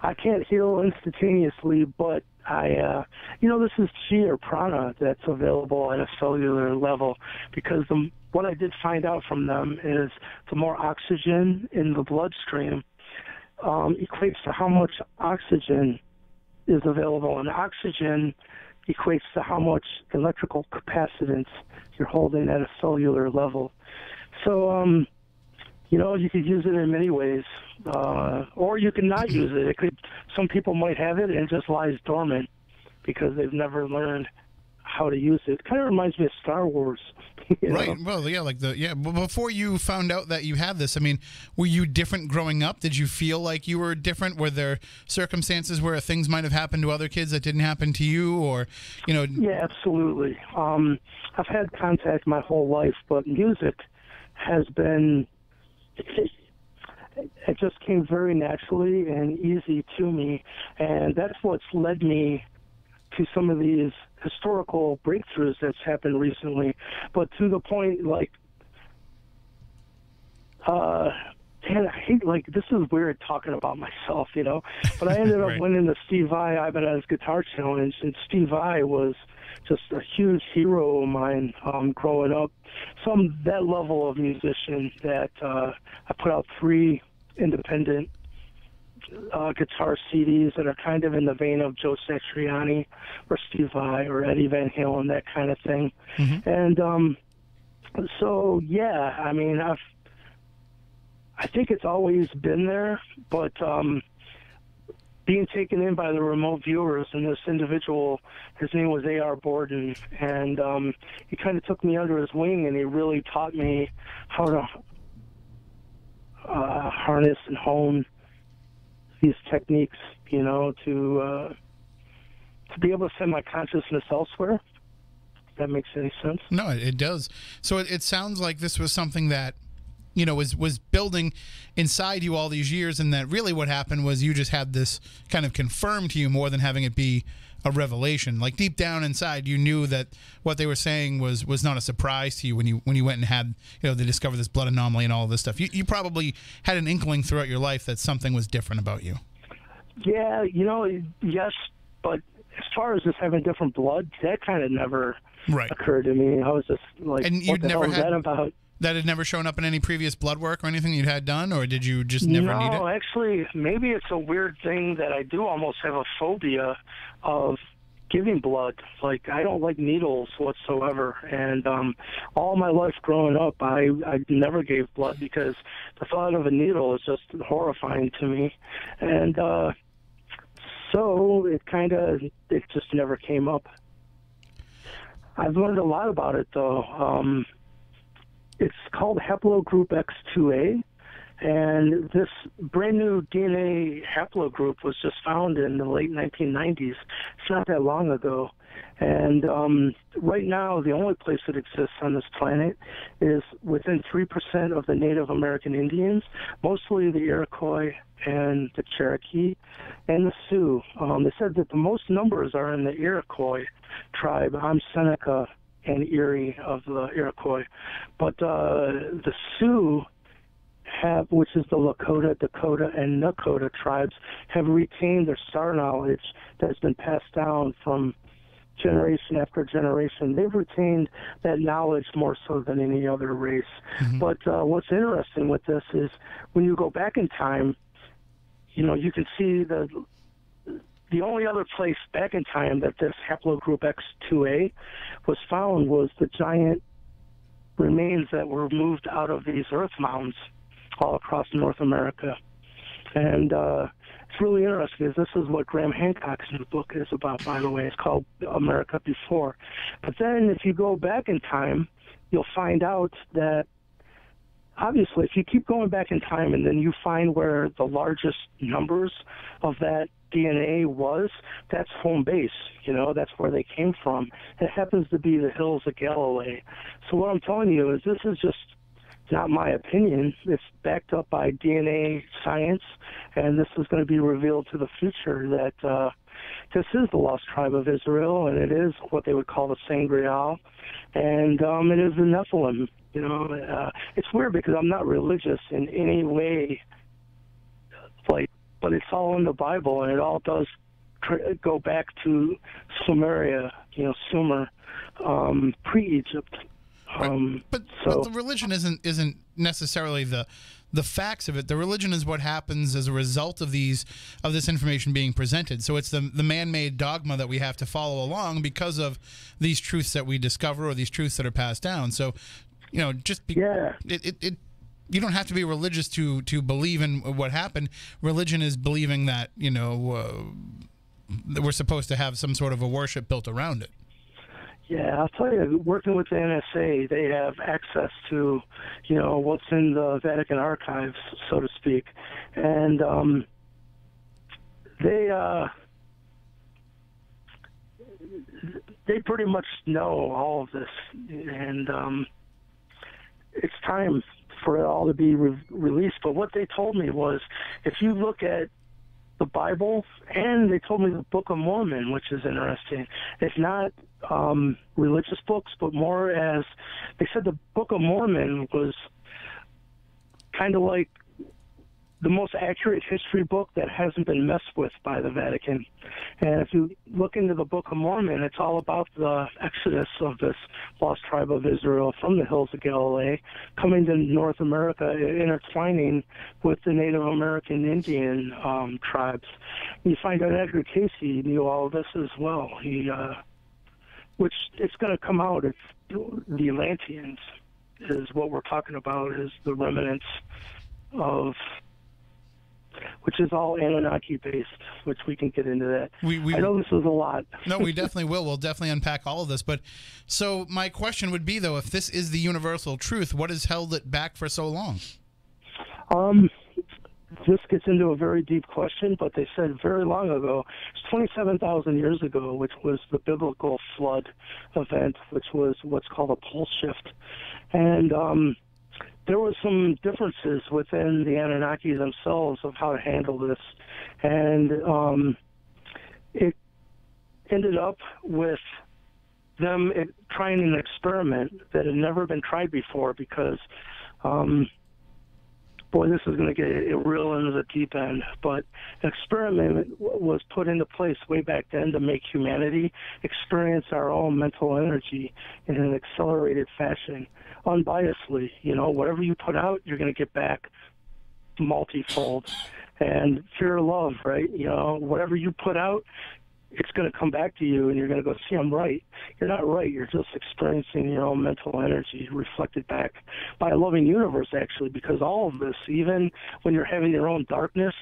I can't heal instantaneously, but this is chi or prana that's available at a cellular level, because what I did find out from them is the more oxygen in the bloodstream equates to how much oxygen is available, and oxygen equates to how much electrical capacitance you're holding at a cellular level. So, you could use it in many ways, or you can not use it. Some people might have it and it just lies dormant because they've never learned how to use it. It kind of reminds me of Star Wars. Right. Well, yeah, But before you found out that you had this, I mean, were you different growing up? Did you feel like you were different? Were there circumstances where things might have happened to other kids that didn't happen to you, or Yeah, absolutely. I've had contact my whole life, but music has been. It just came very naturally and easy to me, and that's what's led me to some of these historical breakthroughs that's happened recently. But to the point, I hate, this is weird talking about myself, but I ended up winning the Steve Vai Ibanez Guitar Challenge, and Steve Vai was just a huge hero of mine growing up. So I'm that level of musician that I put out 3 independent guitar CDs that are kind of in the vein of Joe Satriani or Steve Vai or Eddie Van Halen, that kind of thing. Mm-hmm. And so, yeah, I mean, I think it's always been there, but being taken in by the remote viewers, and this individual, his name was A.R. Borden, and he kind of took me under his wing, and he really taught me how to harness and hone these techniques, to be able to send my consciousness elsewhere. that makes any sense. No, it does. So it sounds like this was something that, you know, was building inside you all these years, and that really what happened was you just had this kind of confirmed to you more than having it be a revelation. Like deep down inside, you knew that what they were saying was not a surprise to you when you went and had, you know, they discovered this blood anomaly and all of this stuff. You probably had an inkling throughout your life that something was different about you. Yeah, you know, yes, but as far as just having different blood, that kind of never occurred to me. I was just like, and what the hell is that about? That had never shown up in any previous blood work or anything you'd had done, or did you just never need it? No, actually, maybe it's a weird thing that I do almost have a phobia of giving blood. Like, I don't like needles whatsoever. And all my life growing up, I never gave blood because the thought of a needle is just horrifying to me. And so it just never came up. I've learned a lot about it, though. It's called haplogroup X2A, and this brand new DNA haplogroup was just found in the late 1990s. It's not that long ago. And right now, the only place that exists on this planet is within 3% of the Native American Indians, mostly the Iroquois and the Cherokee and the Sioux. They said that the most numbers are in the Iroquois tribe. I'm Seneca and Erie of the Iroquois. But the Sioux have, which is the Lakota, Dakota, and Nakota tribes, have retained their star knowledge that's been passed down from generation after generation. They've retained that knowledge more so than any other race. Mm-hmm. But what's interesting with this is when you go back in time, you know, you can see the only other place back in time that this haplogroup X2A was found was the giant remains that were moved out of these earth mounds all across North America. And it's really interesting because this is what Graham Hancock's new book is about, by the way. It's called America Before. But then if you go back in time, you'll find out that obviously if you keep going back in time and then you find where the largest numbers of that DNA was, that's home base. You know, that's where they came from. It happens to be the hills of Galilee. So what I'm telling you is this is just not my opinion. It's backed up by DNA science, and this is going to be revealed to the future that this is the lost tribe of Israel, and it is what they would call the Sangreal, and it is the Nephilim. You know, it's weird because I'm not religious in any way, but it's all in the Bible, and it all does go back to Sumeria, you know, Sumer, pre-Egypt. But the religion isn't necessarily the facts of it. The religion is what happens as a result of this information being presented. So it's the man-made dogma that we have to follow along because of these truths that we discover or these truths that are passed down. So, you know, you don't have to be religious to believe in what happened. Religion is believing that, you know, that we're supposed to have some sort of a worship built around it. Yeah, I'll tell you, working with the NSA, they have access to, you know, what's in the Vatican archives, so to speak. And they pretty much know all of this. And it's time for it all to be released. But what they told me was, if you look at the Bible, and they told me the Book of Mormon, which is interesting. It's not religious books, but more as they said the Book of Mormon was kind of like the most accurate history book that hasn't been messed with by the Vatican. And if you look into the Book of Mormon, it's all about the exodus of this lost tribe of Israel from the hills of Galilee, coming to North America, intertwining with the Native American Indian tribes. You find out Edgar Casey knew all of this as well. Which it's going to come out. It's the Atlanteans is what we're talking about, is the remnants of, which is all Annunaki based, which we can get into that. I know this is a lot. No, we definitely will. We'll definitely unpack all of this. But so my question would be, though, if this is the universal truth, what has held it back for so long? this gets into a very deep question, but they said very long ago, it's 27,000 years ago, which was the biblical flood event, which was what's called a pole shift. And there were some differences within the Anunnaki themselves of how to handle this. And it ended up with them trying an experiment that had never been tried before because, boy, this is going to get real into the deep end, but an experiment was put into place way back then to make humanity experience our own mental energy in an accelerated fashion, unbiasedly. You know, whatever you put out, you're going to get back multifold. And fear, love, right? You know, whatever you put out, it's going to come back to you, and you're going to go, see, I'm right. You're not right. You're just experiencing your own mental energy reflected back by a loving universe, actually, because all of this, even when you're having your own darkness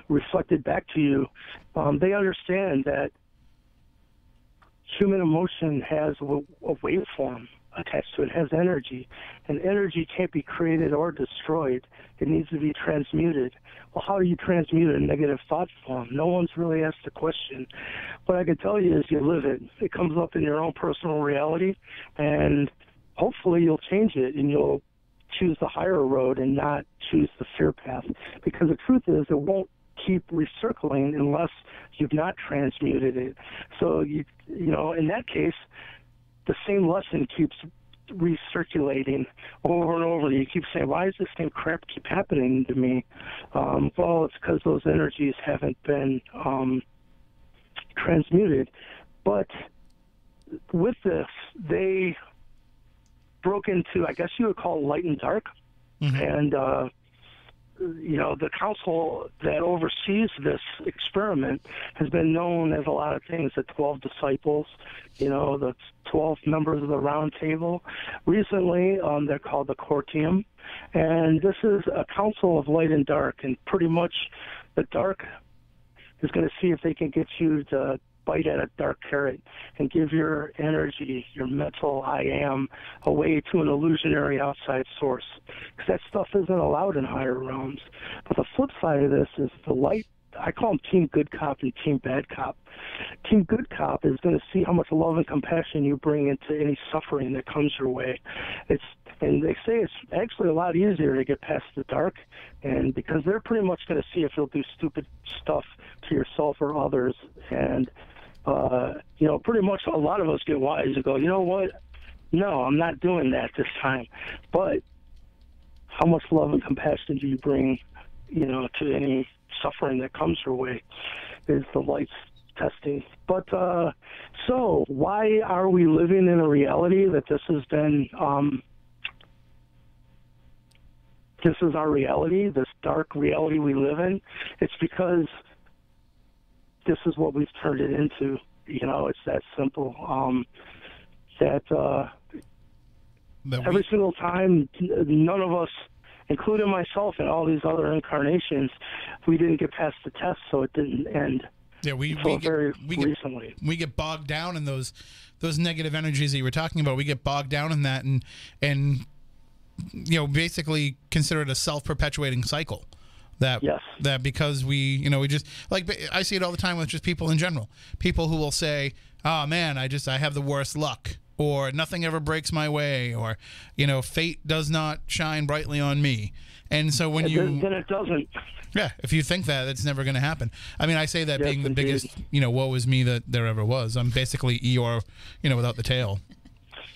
reflected back to you, they understand that human emotion has a waveform attached to it. It has energy, and energy can't be created or destroyed. It needs to be transmuted. Well, how do you transmute a negative thought form? No one's really asked the question. What I can tell you is you live it. It comes up in your own personal reality, and hopefully you'll change it, and you'll choose the higher road and not choose the fear path. Because the truth is, it won't keep recircling unless you've not transmuted it. So, you know, in that case, the same lesson keeps recirculating over and over. You keep saying, why does this same crap keep happening to me? Well, it's because those energies haven't been transmuted. But with this, they broke into, I guess you would call it light and dark. Mm-hmm. And, you know, the council that oversees this experiment has been known as a lot of things, the 12 disciples, you know, the 12 members of the round table. Recently, they're called the Cortium, and this is a council of light and dark, and pretty much the dark is going to see if they can get you to bite at a dark carrot and give your energy, your mental I am, away to an illusionary outside source. Because that stuff isn't allowed in higher realms. But the flip side of this is the light. I call them Team Good Cop and Team Bad Cop. Team Good Cop is going to see how much love and compassion you bring into any suffering that comes your way. And they say it's actually a lot easier to get past the dark, and because they're pretty much going to see if you'll do stupid stuff to yourself or others. And you know, pretty much a lot of us get wise and go, you know what? No, I'm not doing that this time. But how much love and compassion do you bring, you know, to any suffering that comes your way is the light's testing. But so why are we living in a reality that this has been, this is our reality, this dark reality we live in? It's because this is what we've turned it into. You know, it's that simple. Every single time, none of us, including myself and all these other incarnations, we didn't get past the test, so it didn't end. Yeah, we get bogged down in those negative energies that you were talking about. We get bogged down in that, and you know, basically consider it a self-perpetuating cycle. That because we just, like, I see it all the time with just people in general. People who will say, oh man, I have the worst luck, or nothing ever breaks my way, or, you know, fate does not shine brightly on me. And so when then it doesn't. Yeah, if you think that, it's never going to happen. I mean, I say that being the biggest, you know, woe is me that there ever was. I'm basically Eeyore, you know, without the tail.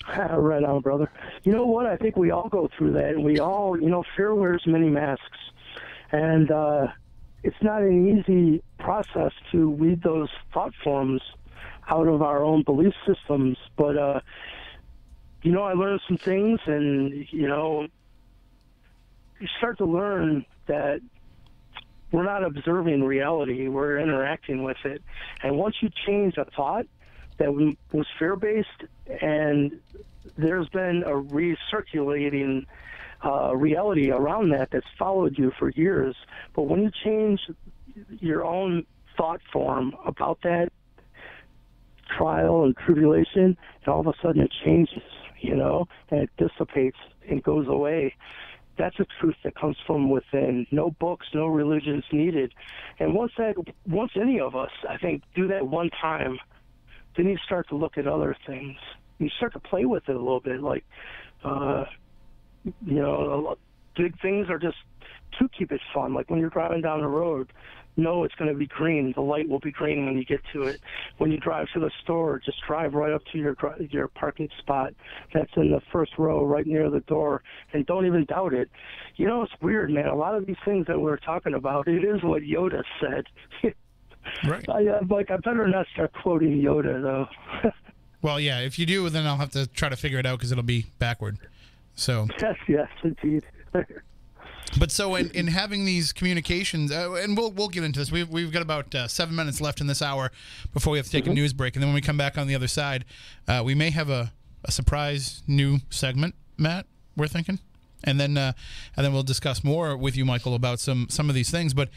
Right on, brother. You know what? I think we all go through that, and we all, you know, fear wears many masks. And it's not an easy process to weed those thought forms out of our own belief systems. But, you know, I learned some things, and, you know, you start to learn that we're not observing reality, we're interacting with it. And once you change a thought that was fear-based, and there's been a recirculating reality around that's followed you for years. But when you change your own thought form about that trial and tribulation, and all of a sudden it changes, you know, and it dissipates and goes away. that's a truth that comes from within. No books, no religions needed. And once any of us, I think, do that one time, then you start to look at other things. You start to play with it a little bit, like, big things are just to keep it fun. Like when you're driving down the road, know it's going to be green. The light will be green when you get to it. When you drive to the store, just drive right up to your parking spot. That's in the first row, right near the door, and don't even doubt it. It's weird, man. A lot of these things that we're talking about, it is what Yoda said. Right. I better not start quoting Yoda, though. Well, yeah, if you do, then I'll have to try to figure it out because it'll be backward. So. Yes, indeed. But so in having these communications, and we'll get into this. We've got about 7 minutes left in this hour before we have to take a news break, and then when we come back on the other side, we may have a surprise new segment, Matt. We're thinking, and then we'll discuss more with you, Michael, about some of these things. But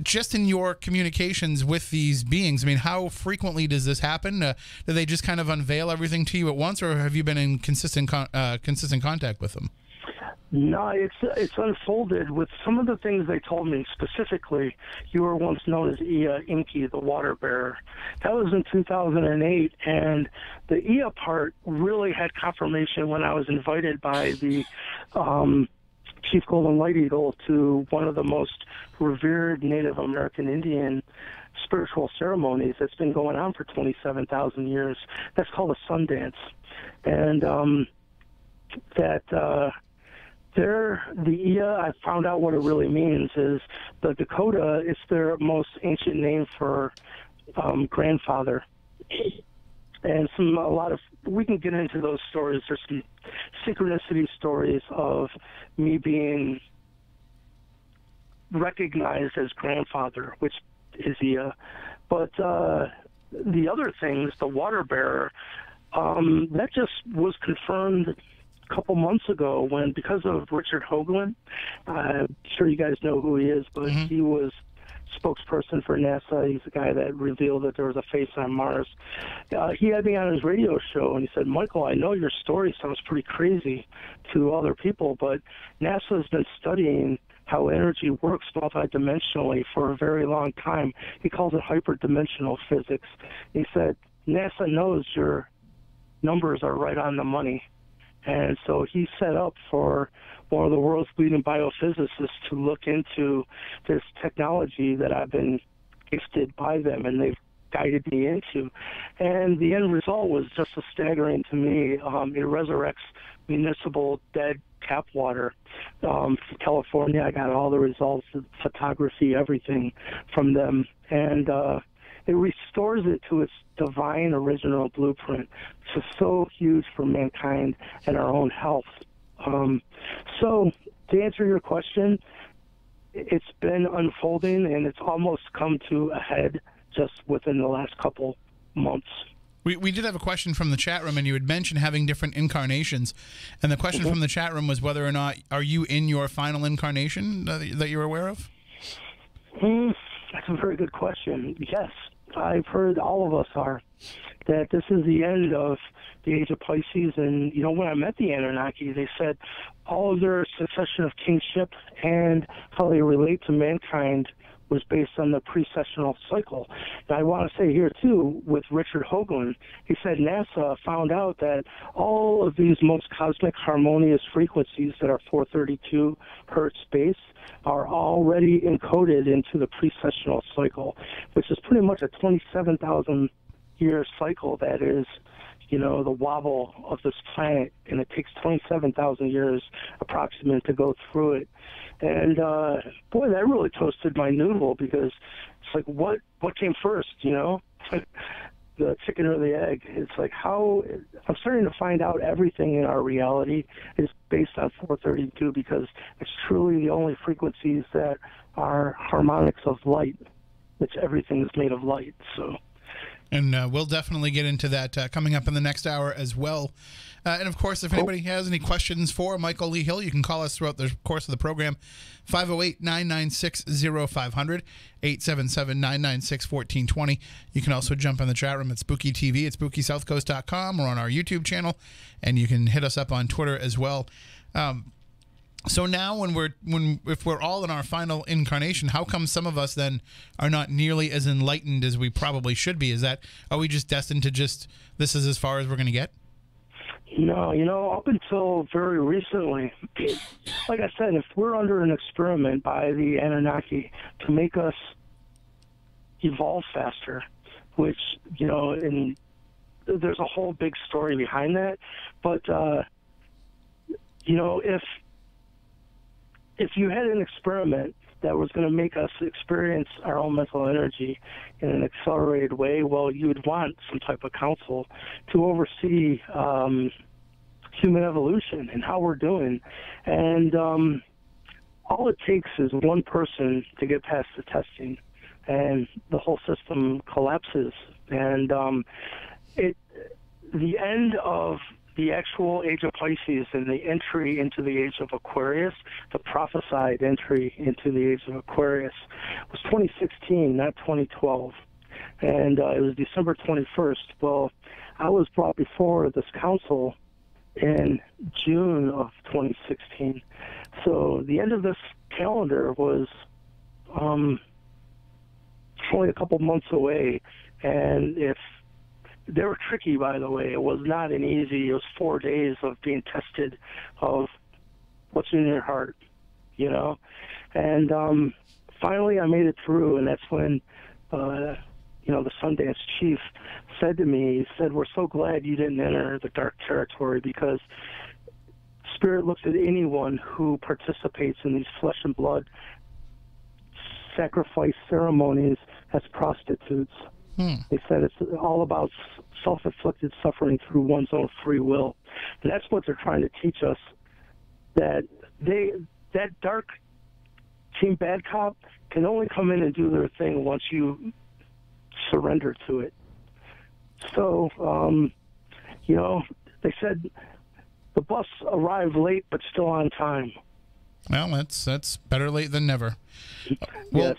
just in your communications with these beings, I mean, how frequently does this happen? Do they just kind of unveil everything to you at once, or have you been in consistent contact with them? No, it's unfolded with some of the things they told me. Specifically, you were once known as Ea Inky, the water bearer. That was in 2008, and the Ea part really had confirmation when I was invited by the Chief Golden Light Eagle to one of the most revered Native American Indian spiritual ceremonies that's been going on for 27,000 years. That's called a Sundance. And the Ea, I found out what it really means, is the Dakota, it's their most ancient name for grandfather. And we can get into those stories. There's some synchronicity stories of me being recognized as grandfather, which is Ea. But the other things, the water bearer, that just was confirmed a couple months ago when, because of Richard Hoagland, I'm sure you guys know who he is, but he was spokesperson for NASA. He's the guy that revealed that there was a face on Mars. He had me on his radio show, and he said, Michael, I know your story sounds pretty crazy to other people, but NASA has been studying how energy works multidimensionally for a very long time. He calls it hyperdimensional physics. He said, NASA knows your numbers are right on the money. And so he set up for one of the world's leading biophysicists to look into this technology that I've been gifted by them, and they've guided me into. And the end result was just as staggering to me. It resurrects municipal dead tap water. From California, I got all the results, the photography, everything from them. And it restores it to its divine original blueprint, which is so huge for mankind and our own health. So to answer your question, it's been unfolding, and it's almost come to a head just within the last couple months. We did have a question from the chat room, and you had mentioned having different incarnations. And the question from the chat room was whether or not, are you in your final incarnation that you're aware of? That's a very good question. Yes, I've heard all of us are. That this is the end of the age of Pisces. And, when I met the Annunaki, they said all of their succession of kingship and how they relate to mankind was based on the precessional cycle. And I want to say here, too, with Richard Hoagland, he said NASA found out that all of these most cosmic harmonious frequencies that are 432 hertz base are already encoded into the precessional cycle, which is pretty much a 27,000-year cycle that is, the wobble of this planet, and it takes 27,000 years approximate to go through it. And boy, that really toasted my noodle, because it's like, what came first, the chicken or the egg? It's like, how I'm starting to find out everything in our reality is based on 432, because it's truly the only frequencies that are harmonics of light, which everything is made of light. So. And we'll definitely get into that coming up in the next hour as well. And, of course, if anybody has any questions for Michael Lee Hill, you can call us throughout the course of the program, 508-996-0500, 877-996-1420. You can also jump in the chat room at Spooky TV at SpookySouthCoast.com or on our YouTube channel, and you can hit us up on Twitter as well. So now if we're all in our final incarnation, how come some of us then are not nearly as enlightened as we probably should be? Are we just destined to this is as far as we're going to get? No, up until very recently, like I said, if we're under an experiment by the Annunaki to make us evolve faster, which, and there's a whole big story behind that, but, if you had an experiment that was going to make us experience our own mental energy in an accelerated way, well, you would want some type of council to oversee human evolution and how we're doing. And all it takes is one person to get past the testing, and the whole system collapses. And the end of the actual age of Pisces and the entry into the age of Aquarius, the prophesied entry into the age of Aquarius, was 2016, not 2012. And it was December 21st. Well, I was brought before this council in June of 2016. So the end of this calendar was only a couple months away. And they were tricky, by the way. It was not an easy. It was 4 days of being tested of what's in your heart, And finally, I made it through, and that's when, the Sundance chief said to me, he said, "We're so glad you didn't enter the dark territory, because Spirit looks at anyone who participates in these flesh and blood sacrifice ceremonies as prostitutes." They said it's all about self-inflicted suffering through one's own free will. And that's what they're trying to teach us, that dark Team Bad Cop can only come in and do their thing once you surrender to it. So, they said the bus arrived late but still on time. Well, that's better late than never. Yes.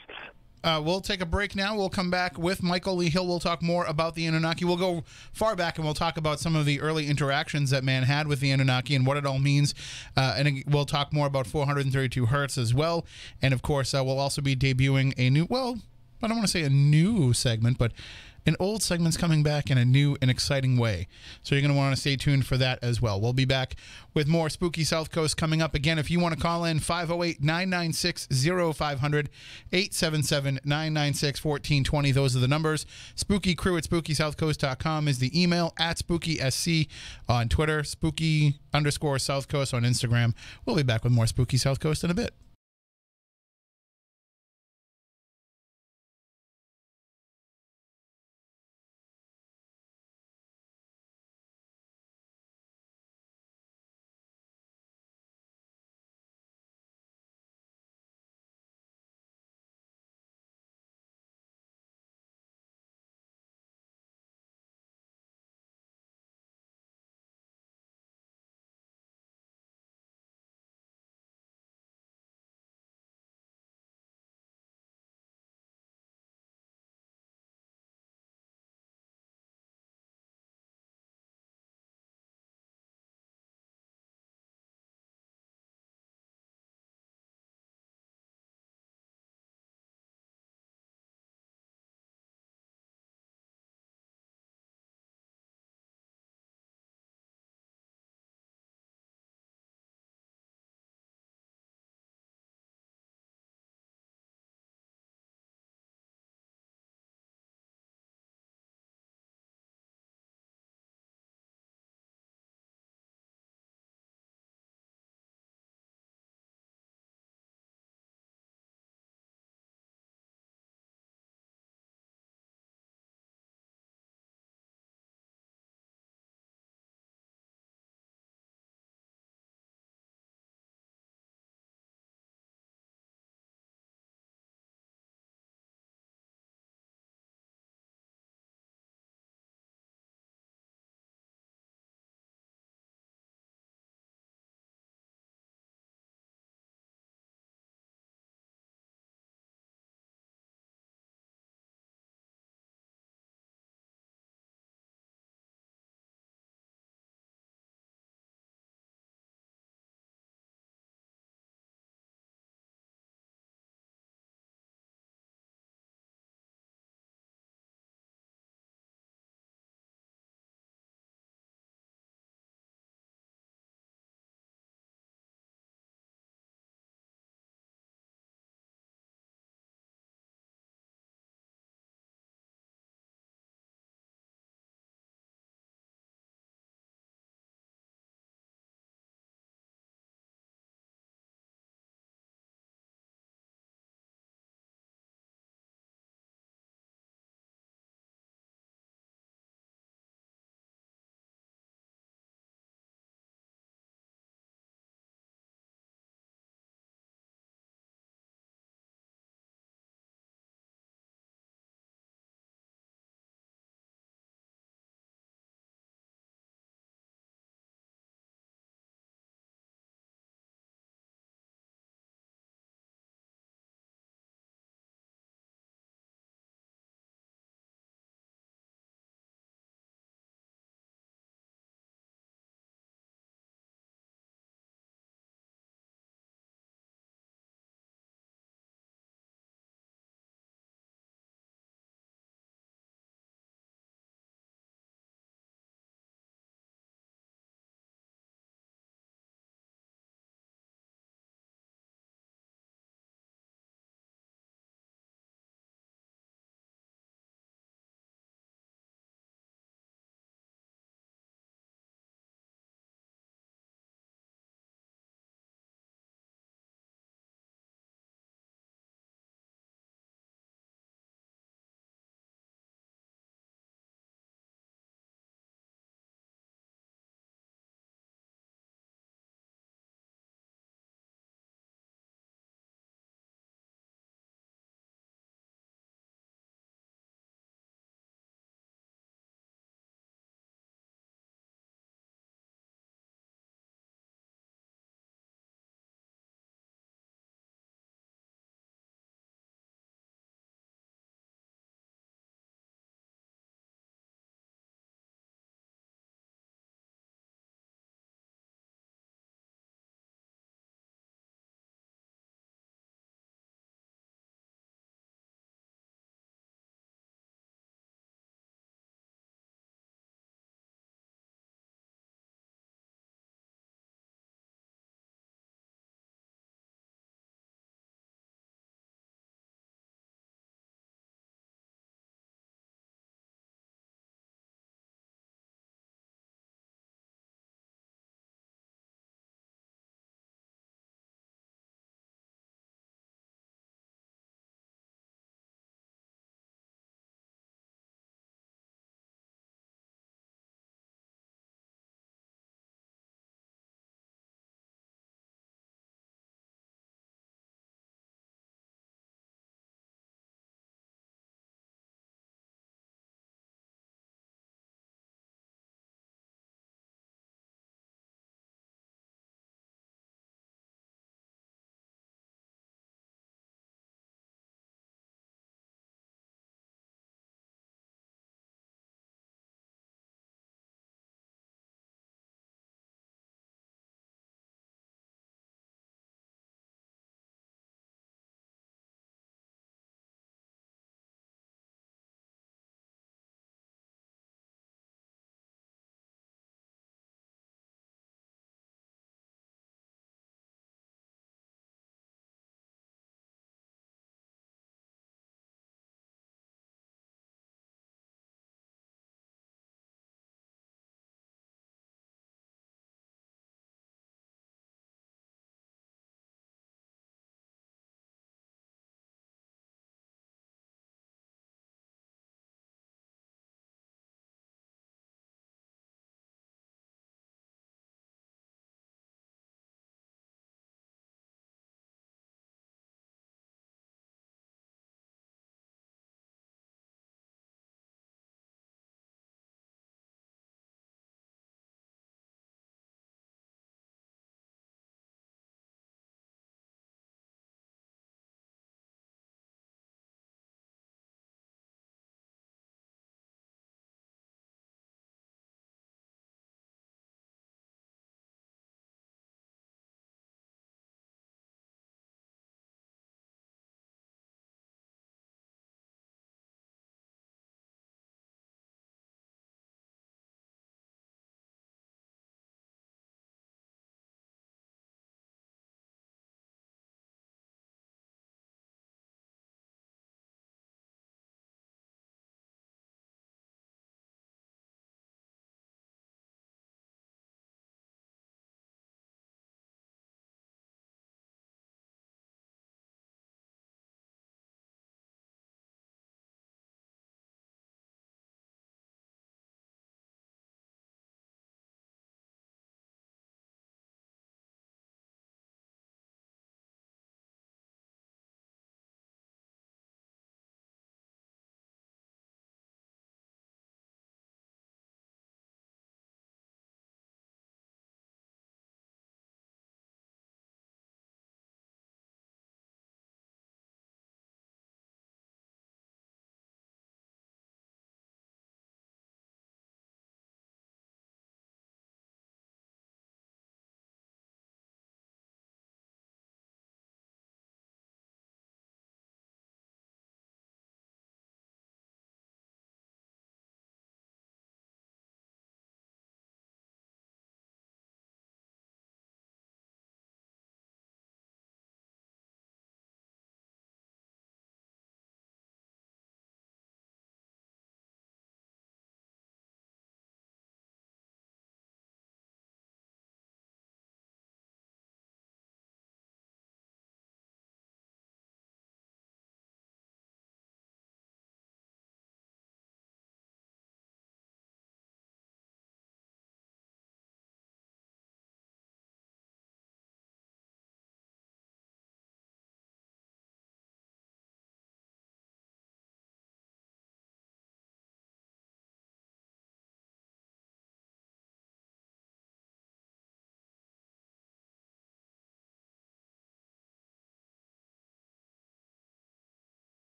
We'll take a break now. We'll come back with Michael Lee Hill. We'll talk more about the Anunnaki. We'll go far back, and we'll talk about some of the early interactions that man had with the Anunnaki and what it all means. And we'll talk more about 432 Hertz as well. And, of course, we'll also be debuting a new, well, I don't want to say a new segment, but an old segment's coming back in a new and exciting way. So you're going to want to stay tuned for that as well. We'll be back with more Spooky South Coast coming up. Again, if you want to call in, 508-996-0500, 877-996-1420. Those are the numbers. Spooky Crew at SpookySouthCoast.com is the email, at SpookySC on Twitter, Spooky_South Coast on Instagram. We'll be back with more Spooky South Coast in a bit.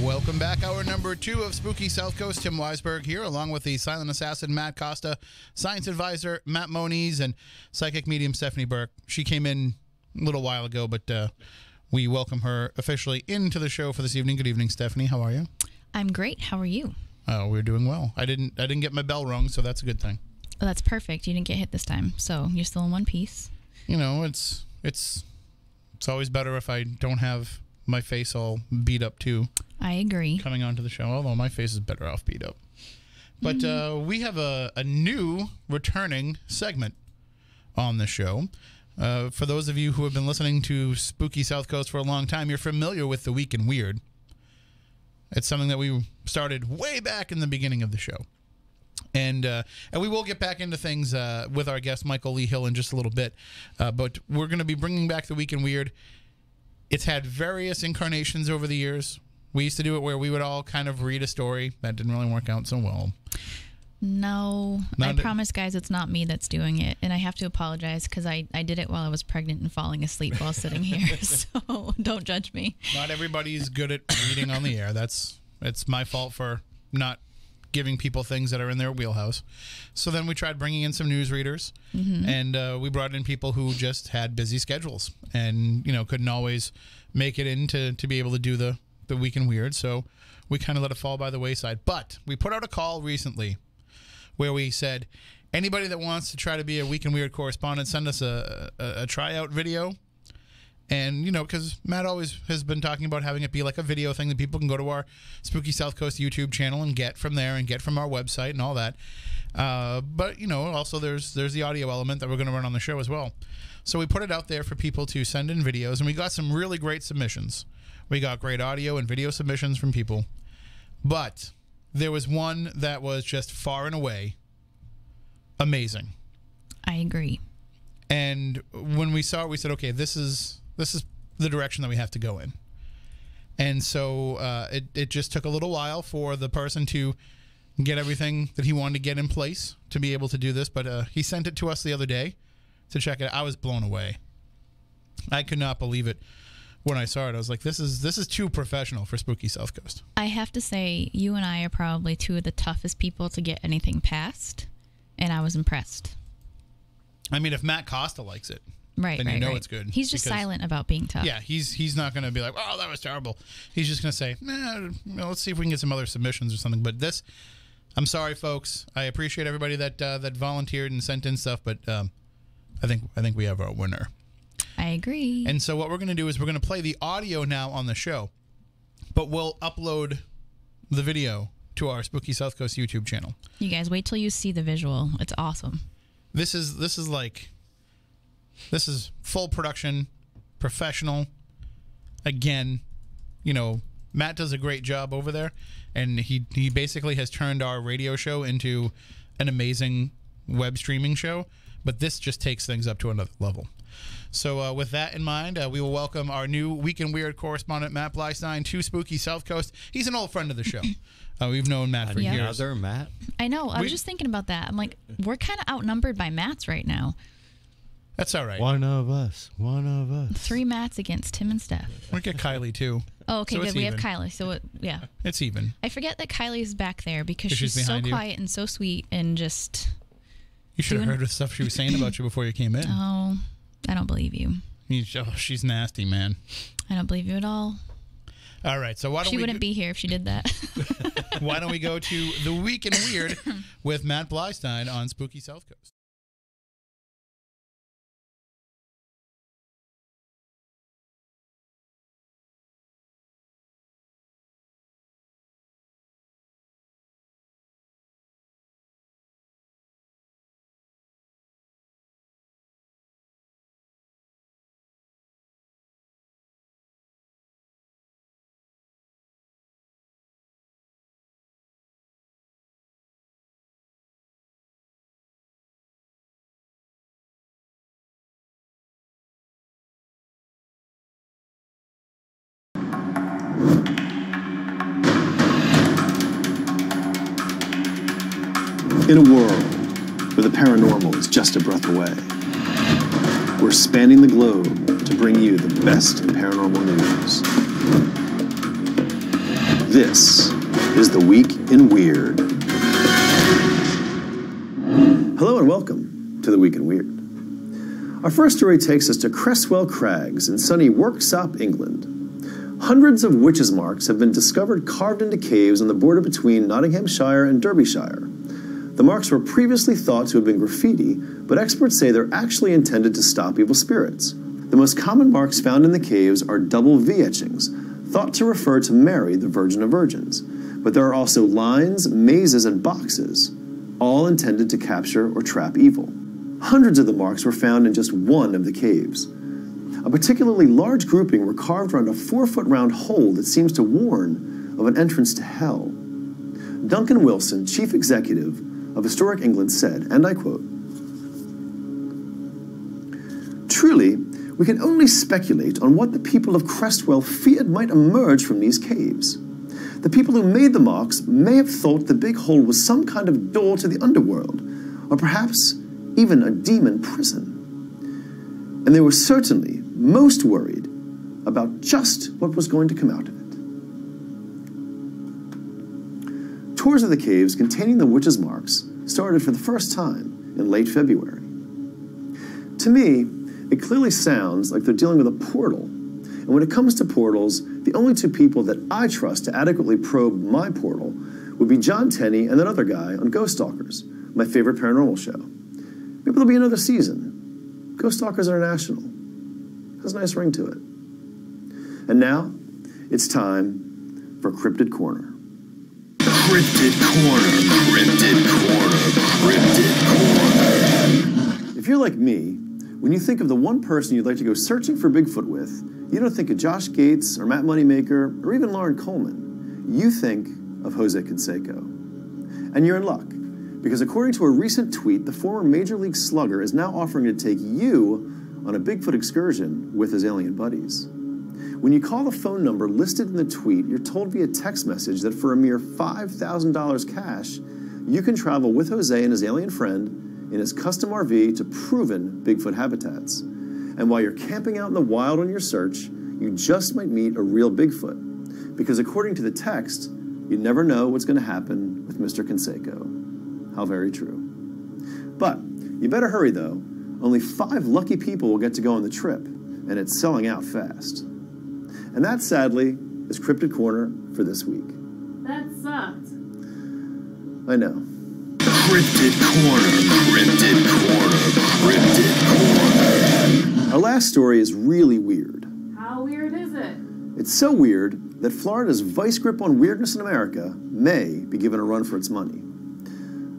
Welcome back. Hour number 2 of Spooky South Coast. Tim Weisberg here, along with the silent assassin Matt Costa, science advisor Matt Moniz, and psychic medium Stephanie Burke. She came in a little while ago, but we welcome her officially into the show for this evening. Good evening, Stephanie. How are you? I'm great. How are you? We're doing well. I didn't get my bell rung, so that's a good thing. Oh, that's perfect. You didn't get hit this time, so you're still in one piece. You know, it's always better if I don't have my face all beat up too. I agree. Coming onto the show, although my face is better off beat up. But we have a new returning segment on the show. For those of you who have been listening to Spooky South Coast for a long time, you're familiar with the Week in Weird. It's something that we started way back in the beginning of the show. And we will get back into things with our guest Michael Lee Hill in just a little bit. But we're going to be bringing back the Week in Weird. It's had various incarnations over the years. We used to do it where we would all kind of read a story. That didn't really work out so well. No, I promise, guys, it's not me that's doing it. And I have to apologize because I did it while I was pregnant and falling asleep while sitting here. So don't judge me. Not everybody's good at reading on the air. It's my fault for not giving people things that are in their wheelhouse. So then we tried bringing in some newsreaders, and we brought in people who just had busy schedules and, you know, couldn't always make it in to be able to do the Week in Weird. So we kind of let it fall by the wayside. But we put out a call recently where we said, anybody that wants to try to be a Week in Weird correspondent, send us a tryout video. And, you know, because Matt always has been talking about having it be like a video thing that people can go to our Spooky South Coast YouTube channel and get from there and get from our website and all that. But, you know, also there's the audio element that we're going to run on the show as well. So we put it out there for people to send in videos, and we got some really great submissions. We got great audio and video submissions from people. But there was one that was just far and away amazing. I agree. And when we saw it, we said, okay, this is the direction that we have to go in. And so it just took a little while for the person to get everything that he wanted to get in place to be able to do this. But he sent it to us the other day to check it. I was blown away. I could not believe it when I saw it. I was like, this is too professional for Spooky South Coast. I have to say, you and I are probably two of the toughest people to get anything past, and I was impressed. I mean, if Matt Costa likes it, right, then you know it's good. He's just silent about being tough. Yeah, he's not going to be like, oh, that was terrible. He's just going to say, let's see if we can get some other submissions or something. But this, I'm sorry, folks. I appreciate everybody that volunteered and sent in stuff, but I think we have our winner. I agree. And so what we're going to do is we're going to play the audio now on the show, but we'll upload the video to our Spooky South Coast YouTube channel. You guys wait till you see the visual. It's awesome. This is full production, professional. Again, you know, Matt does a great job over there, and he basically has turned our radio show into an amazing web streaming show, but this just takes things up to another level. So with that in mind, we will welcome our new Week in Weird correspondent, Matt Bleistein, to Spooky South Coast. He's an old friend of the show. We've known Matt for years. Another Matt? I know. I was just thinking about that. I'm like, we're kind of outnumbered by Matts right now. That's all right. One of us. 3 Matts against Tim and Steph. We get Kylie, too. Oh, okay, so good. We have even. Kylie. So, yeah. It's even. I forget that Kylie's back there because she's so quiet and so sweet and just... You should have heard the stuff she was saying about you before you came in. Oh, I don't believe you. She's nasty, man. I don't believe you at all. All right, so why don't she wouldn't be here if she did that. Why don't we go to the Week in Weird with Matt Bleistein on Spooky South Coast? In a world where the paranormal is just a breath away, we're spanning the globe to bring you the best in paranormal news. This is The Week in Weird. Hello and welcome to The Week in Weird. Our first story takes us to Cresswell Crags in sunny Worksop, England. Hundreds of witches' marks have been discovered carved into caves on the border between Nottinghamshire and Derbyshire. The marks were previously thought to have been graffiti, but experts say they're actually intended to stop evil spirits. The most common marks found in the caves are double V etchings, thought to refer to Mary, the Virgin of Virgins. But there are also lines, mazes, and boxes, all intended to capture or trap evil. Hundreds of the marks were found in just one of the caves. A particularly large grouping were carved around a 4-foot round hole that seems to warn of an entrance to hell. Duncan Wilson, chief executive of Historic England, said, and I quote, "Truly, we can only speculate on what the people of Crestwell feared might emerge from these caves. The people who made the marks may have thought the big hole was some kind of door to the underworld, or perhaps even a demon prison. And they were certainly most worried about just what was going to come out of it." Tours of the caves containing the witches' marks started for the first time in late February. To me, it clearly sounds like they're dealing with a portal. And when it comes to portals, the only two people that I trust to adequately probe my portal would be John Tenney and that other guy on Ghost Stalkers, my favorite paranormal show. Maybe there'll be another season. Ghost Stalkers International. Has a nice ring to it. And now, it's time for Cryptid Corner. Cryptid Corner, Cryptid Corner, Cryptid Corner. If you're like me, when you think of the one person you'd like to go searching for Bigfoot with, you don't think of Josh Gates or Matt Moneymaker or even Lauren Coleman. You think of Jose Canseco. And you're in luck, because according to a recent tweet, the former Major League Slugger is now offering to take you on a Bigfoot excursion with his alien buddies. When you call the phone number listed in the tweet, you're told via text message that for a mere $5,000 cash, you can travel with Jose and his alien friend in his custom RV to proven Bigfoot habitats. And while you're camping out in the wild on your search, you just might meet a real Bigfoot. Because according to the text, you never know what's going to happen with Mr. Canseco. How very true. But you better hurry, though. Only 5 lucky people will get to go on the trip, and it's selling out fast. And that, sadly, is Cryptid Corner for this week. That sucked. I know. Cryptid Corner, Cryptid Corner, Cryptid Corner. Our last story is really weird. How weird is it? It's so weird that Florida's vice grip on weirdness in America may be given a run for its money.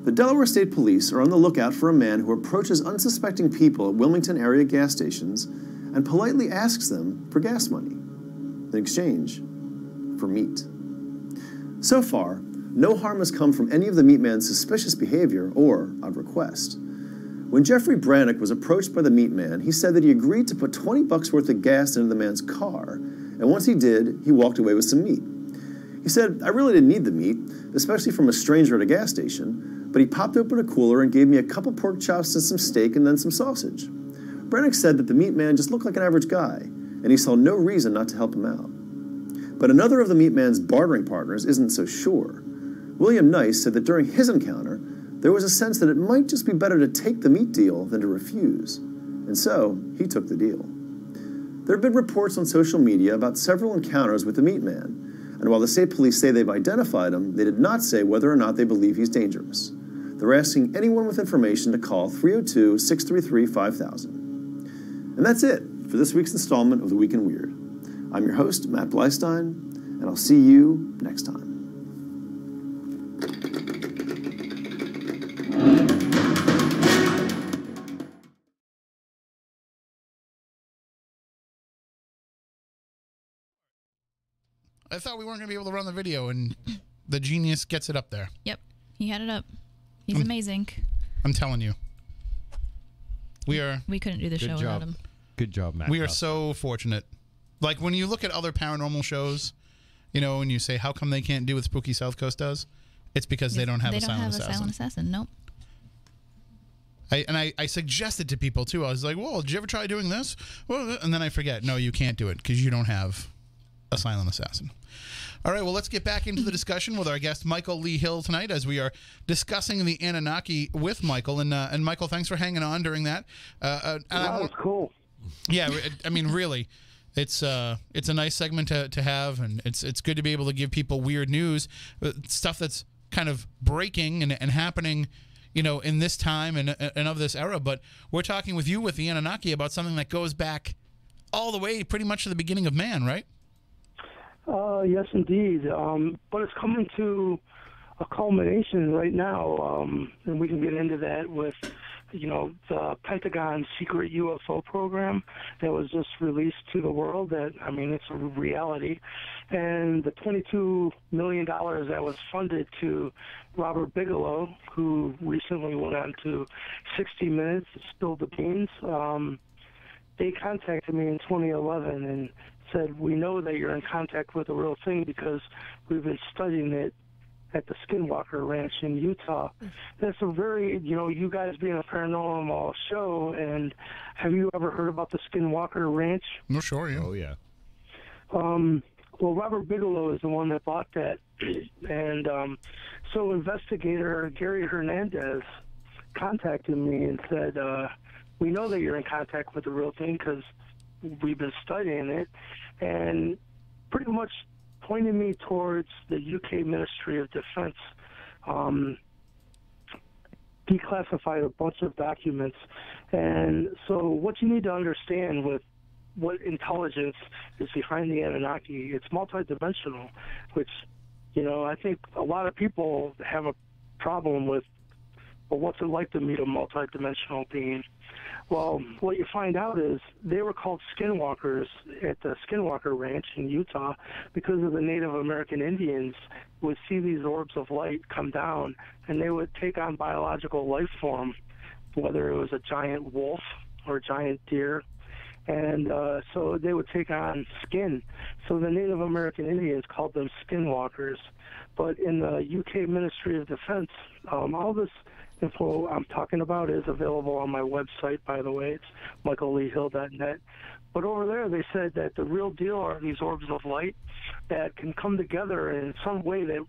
The Delaware State Police are on the lookout for a man who approaches unsuspecting people at Wilmington area gas stations and politely asks them for gas money in exchange for meat. So far, no harm has come from any of the meat man's suspicious behavior or odd request. When Jeffrey Brannock was approached by the meat man, he said that he agreed to put $20 worth of gas into the man's car, and once he did, he walked away with some meat. He said, "I really didn't need the meat, especially from a stranger at a gas station, but he popped open a cooler and gave me a couple pork chops and some steak and then some sausage." Brannock said that the meat man just looked like an average guy, and he saw no reason not to help him out. But another of the meat man's bartering partners isn't so sure. William Nice said that during his encounter, there was a sense that it might just be better to take the meat deal than to refuse, and so he took the deal. There have been reports on social media about several encounters with the meat man, and while the state police say they've identified him, they did not say whether or not they believe he's dangerous. They're asking anyone with information to call 302-633-5000. And that's it for this week's installment of The Week in Weird. I'm your host, Matt Bleistein, and I'll see you next time. I thought we weren't going to be able to run the video, and the genius gets it up there. Yep, he had it up. He's amazing. I'm telling you. We couldn't do the show without him. Good job, Matt. We are so fortunate. Like, when you look at other paranormal shows, you know, and you say, how come they can't do what Spooky South Coast does? It's because they don't have a silent assassin. Silent assassin, nope. I suggested to people, too. I was like, well, did you ever try doing this? Well, and then I forget. No, you can't do it because you don't have a silent assassin. All right, well, let's get back into the discussion with our guest, Michael Lee Hill, tonight, as we are discussing the Anunnaki with Michael. And Michael, thanks for hanging on during that. That was cool. Yeah, I mean, really, it's a nice segment to have, and it's good to be able to give people weird news, stuff that's kind of breaking and happening, in this time and of this era. But we're talking with you with the Anunnaki about something that goes back all the way pretty much to the beginning of man, right? Yes, indeed. But it's coming to a culmination right now, and we can get into that with, the Pentagon secret UFO program that was just released to the world. It's a reality. And the $22 million that was funded to Robert Bigelow, who recently went on to 60 Minutes to spill the beans, they contacted me in 2011 and said, we know that you're in contact with the real thing because we've been studying it at the Skinwalker Ranch in Utah. That's a very, you guys being a paranormal show, and have you ever heard about the Skinwalker Ranch? No, sure, yeah. Oh, yeah. Well, Robert Bigelow is the one that bought that. And so investigator Gary Hernandez contacted me and said, we know that you're in contact with the real thing because we've been studying it, and pretty much pointed me towards the UK Ministry of Defense. Declassified a bunch of documents. And so what you need to understand with what intelligence is behind the Anunnaki, it's multidimensional, which, I think a lot of people have a problem with, well, what's it like to meet a multidimensional being? Well, what you find out is they were called skinwalkers at the Skinwalker Ranch in Utah because of the Native American Indians would see these orbs of light come down, and they would take on biological life form, whether it was a giant wolf or a giant deer. And so they would take on skin. So the Native American Indians called them skinwalkers. But in the UK Ministry of Defense, all this info I'm talking about is available on my website, by the way. It's michaelleehill.net. But over there, they said that the real deal are these orbs of light that can come together in some way that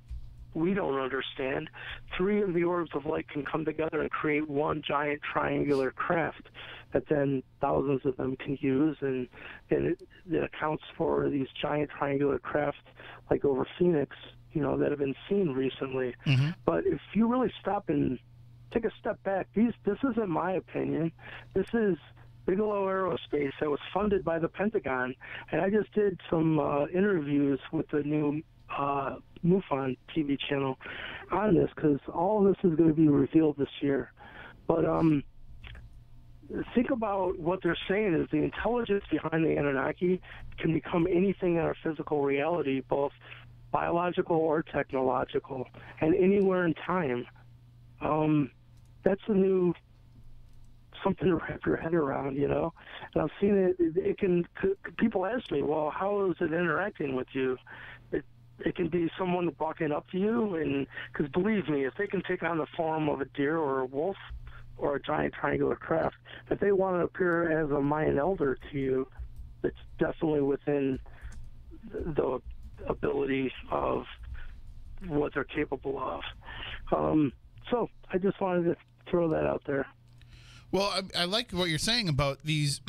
we don't understand. 3 of the orbs of light can come together and create one giant triangular craft that then thousands of them can use, and it accounts for these giant triangular craft like over Phoenix, that have been seen recently. Mm-hmm. But if you really stop and take a step back, this isn't my opinion. This is Bigelow Aerospace that was funded by the Pentagon, and I just did some interviews with the new MUFON TV channel on this because all of this is going to be revealed this year. But think about what they're saying is the intelligence behind the Anunnaki can become anything in our physical reality, both biological or technological, and anywhere in time. That's a new something to wrap your head around, And I've seen it. People ask me, well, how is it interacting with you? It can be someone walking up to you, and because believe me, if they can take on the form of a deer or a wolf or a giant triangular craft, if they want to appear as a Mayan elder to you, it's definitely within the ability of what they're capable of. So I just wanted to throw that out there. Well, I like what you're saying about these,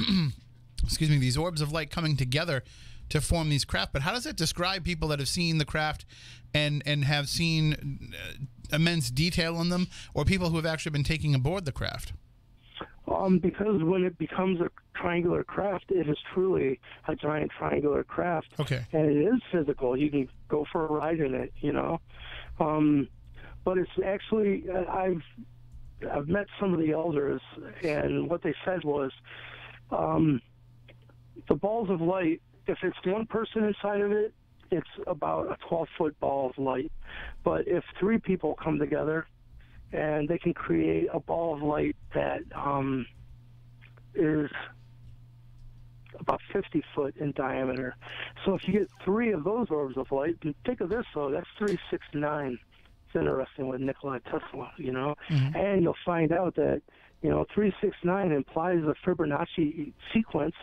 these orbs of light coming together to form these craft. But how does it describe people that have seen the craft and have seen immense detail in them, or people who have actually been taking aboard the craft? Because when it becomes a triangular craft, it is truly a giant triangular craft. Okay. And it is physical. You can go for a ride in it, But it's actually, I've met some of the elders, and what they said was the balls of light, if it's one person inside of it, it's about a 12-foot ball of light. But if 3 people come together, and they can create a ball of light that is about 50 foot in diameter. So if you get 3 of those orbs of light, and think of this, though, that's 369. It's interesting with Nikola Tesla, Mm-hmm. And you'll find out that, 369 implies a Fibonacci sequence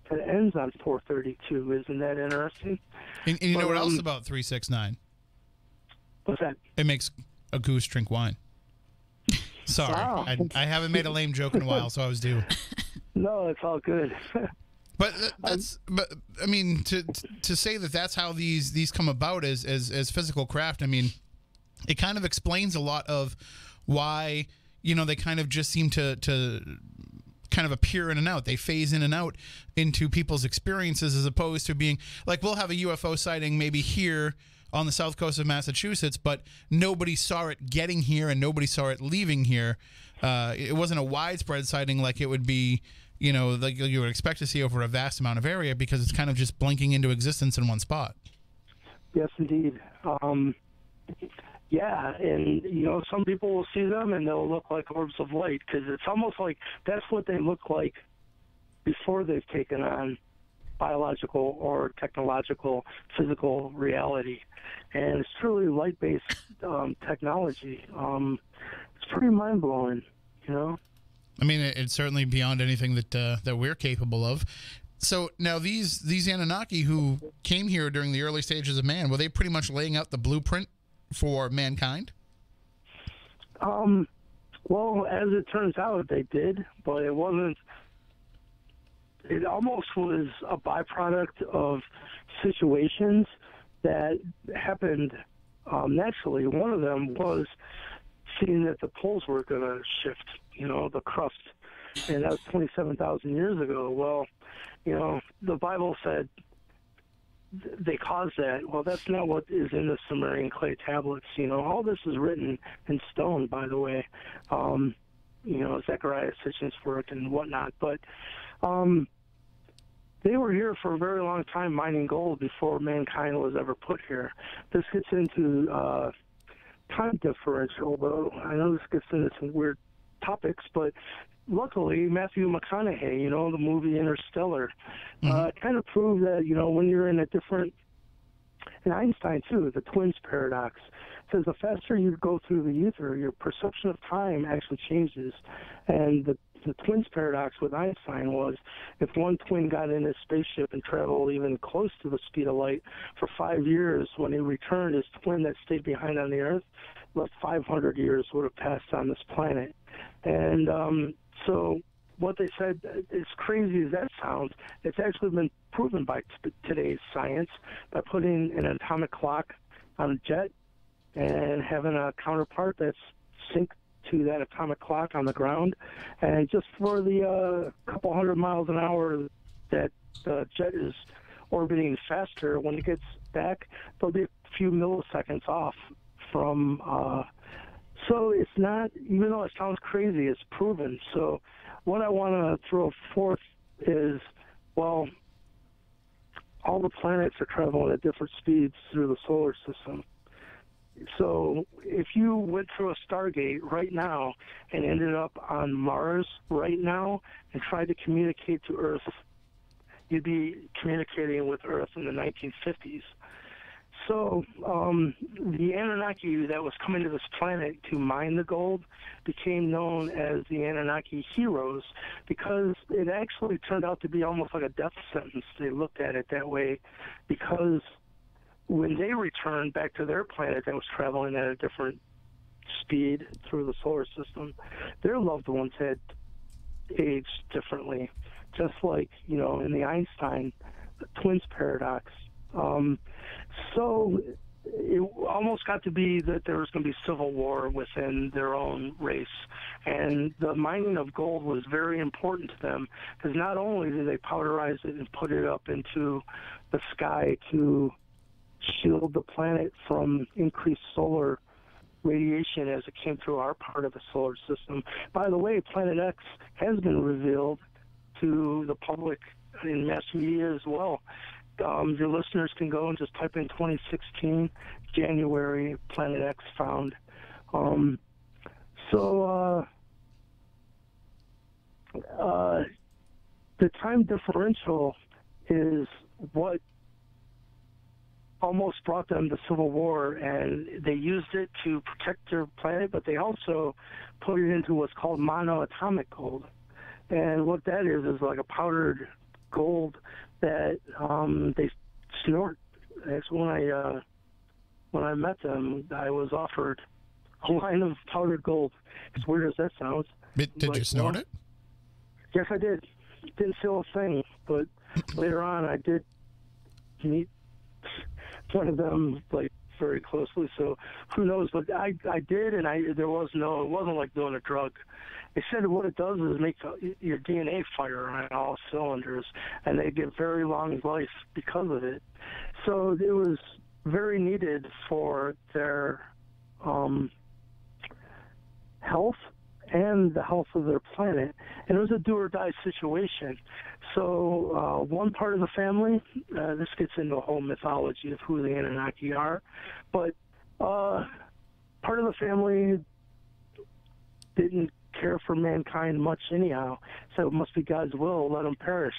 that ends on 432. Isn't that interesting? And you know what else about 369? What's that? It makes a goose drink wine. Sorry, Wow. I haven't made a lame joke in a while, so I was due. No, it's all good. But but I mean, to say that that's how these come about as physical craft, I mean, it kind of explains a lot of why, you know, they kind of just seem to kind of appear in and out. They phase in and out into people's experiences, as opposed to being like, we'll have a UFO sighting maybe here on the south coast of Massachusetts, but nobody saw it getting here and nobody saw it leaving here. It wasn't a widespread sighting like it would be, you know, like you would expect to see over a vast amount of area, because it's kind of just blinking into existence in one spot. Yes, indeed. Yeah, and, you know, some people will see them and they'll look like orbs of light, because it's almost like that's what they look like before they've taken on biological or technological physical reality. And it's truly light-based technology. It's pretty mind-blowing, you know? I mean, it's certainly beyond anything that we're capable of. So now these Anunnaki who came here during the early stages of man, were they pretty much laying out the blueprint for mankind? Well, as it turns out, they did, but it wasn't. It almost was a byproduct of situations that happened naturally. One of them was seeing that the poles were going to shift, you know, the crust. And that was 27,000 years ago. Well, you know, the Bible said they caused that. Well, that's not what is in the Sumerian clay tablets. You know, all this is written in stone, by the way. You know, Zechariah Sitchin's work and whatnot. But they were here for a very long time mining gold before mankind was ever put here. This gets into time differential, though. I know this gets into some weird topics, but luckily, Matthew McConaughey, you know, the movie Interstellar, kind of proved that, you know, when you're in a different, and Einstein too, the twins paradox, says the faster you go through the ether, your perception of time actually changes. And the twins paradox with Einstein was, if one twin got in his spaceship and traveled even close to the speed of light for 5 years, when he returned, his twin that stayed behind on the Earth, left 500 years would have passed on this planet. And so what they said, as crazy as that sounds, it's actually been proven by today's science by putting an atomic clock on a jet and having a counterpart that's synced to that atomic clock on the ground. And just for the couple hundred miles an hour that the jet is orbiting faster, when it gets back, there'll be a few milliseconds off from... So it's not, even though it sounds crazy, it's proven. So what I want to throw forth is, well, all the planets are traveling at different speeds through the solar system. So if you went through a Stargate right now and ended up on Mars right now and tried to communicate to Earth, you'd be communicating with Earth in the 1950s. So the Anunnaki that was coming to this planet to mine the gold became known as the Anunnaki heroes, because it actually turned out to be almost like a death sentence. They looked at it that way, because when they returned back to their planet that was traveling at a different speed through the solar system, their loved ones had aged differently, just like, you know, in the Einstein twins paradox. So it almost got to be that there was going to be civil war within their own race. And the mining of gold was very important to them, because not only did they powderize it and put it up into the sky to shield the planet from increased solar radiation as it came through our part of the solar system. By the way, Planet X has been revealed to the public in mass media as well. Your listeners can go and just type in 2016 January Planet X found. The time differential is what almost brought them to civil war, and they used it to protect their planet, but they also put it into what's called monoatomic gold. And what that is like a powdered gold that they snort. Actually, when I met them, I was offered a line of powdered gold. As weird as that sounds. Did you snort it? Yes, I did. Didn't feel a thing, but later on, I did meet one of them like very closely. So who knows? But I did, and it wasn't like doing a drug. They said what it does is make your DNA fire on all cylinders, and they get very long life because of it. So it was very needed for their health and the health of their planet. And it was a do-or-die situation. So one part of the family, this gets into the whole mythology of who the Anunnaki are, but part of the family didn't care for mankind much anyhow, so it must be God's will, let them perish.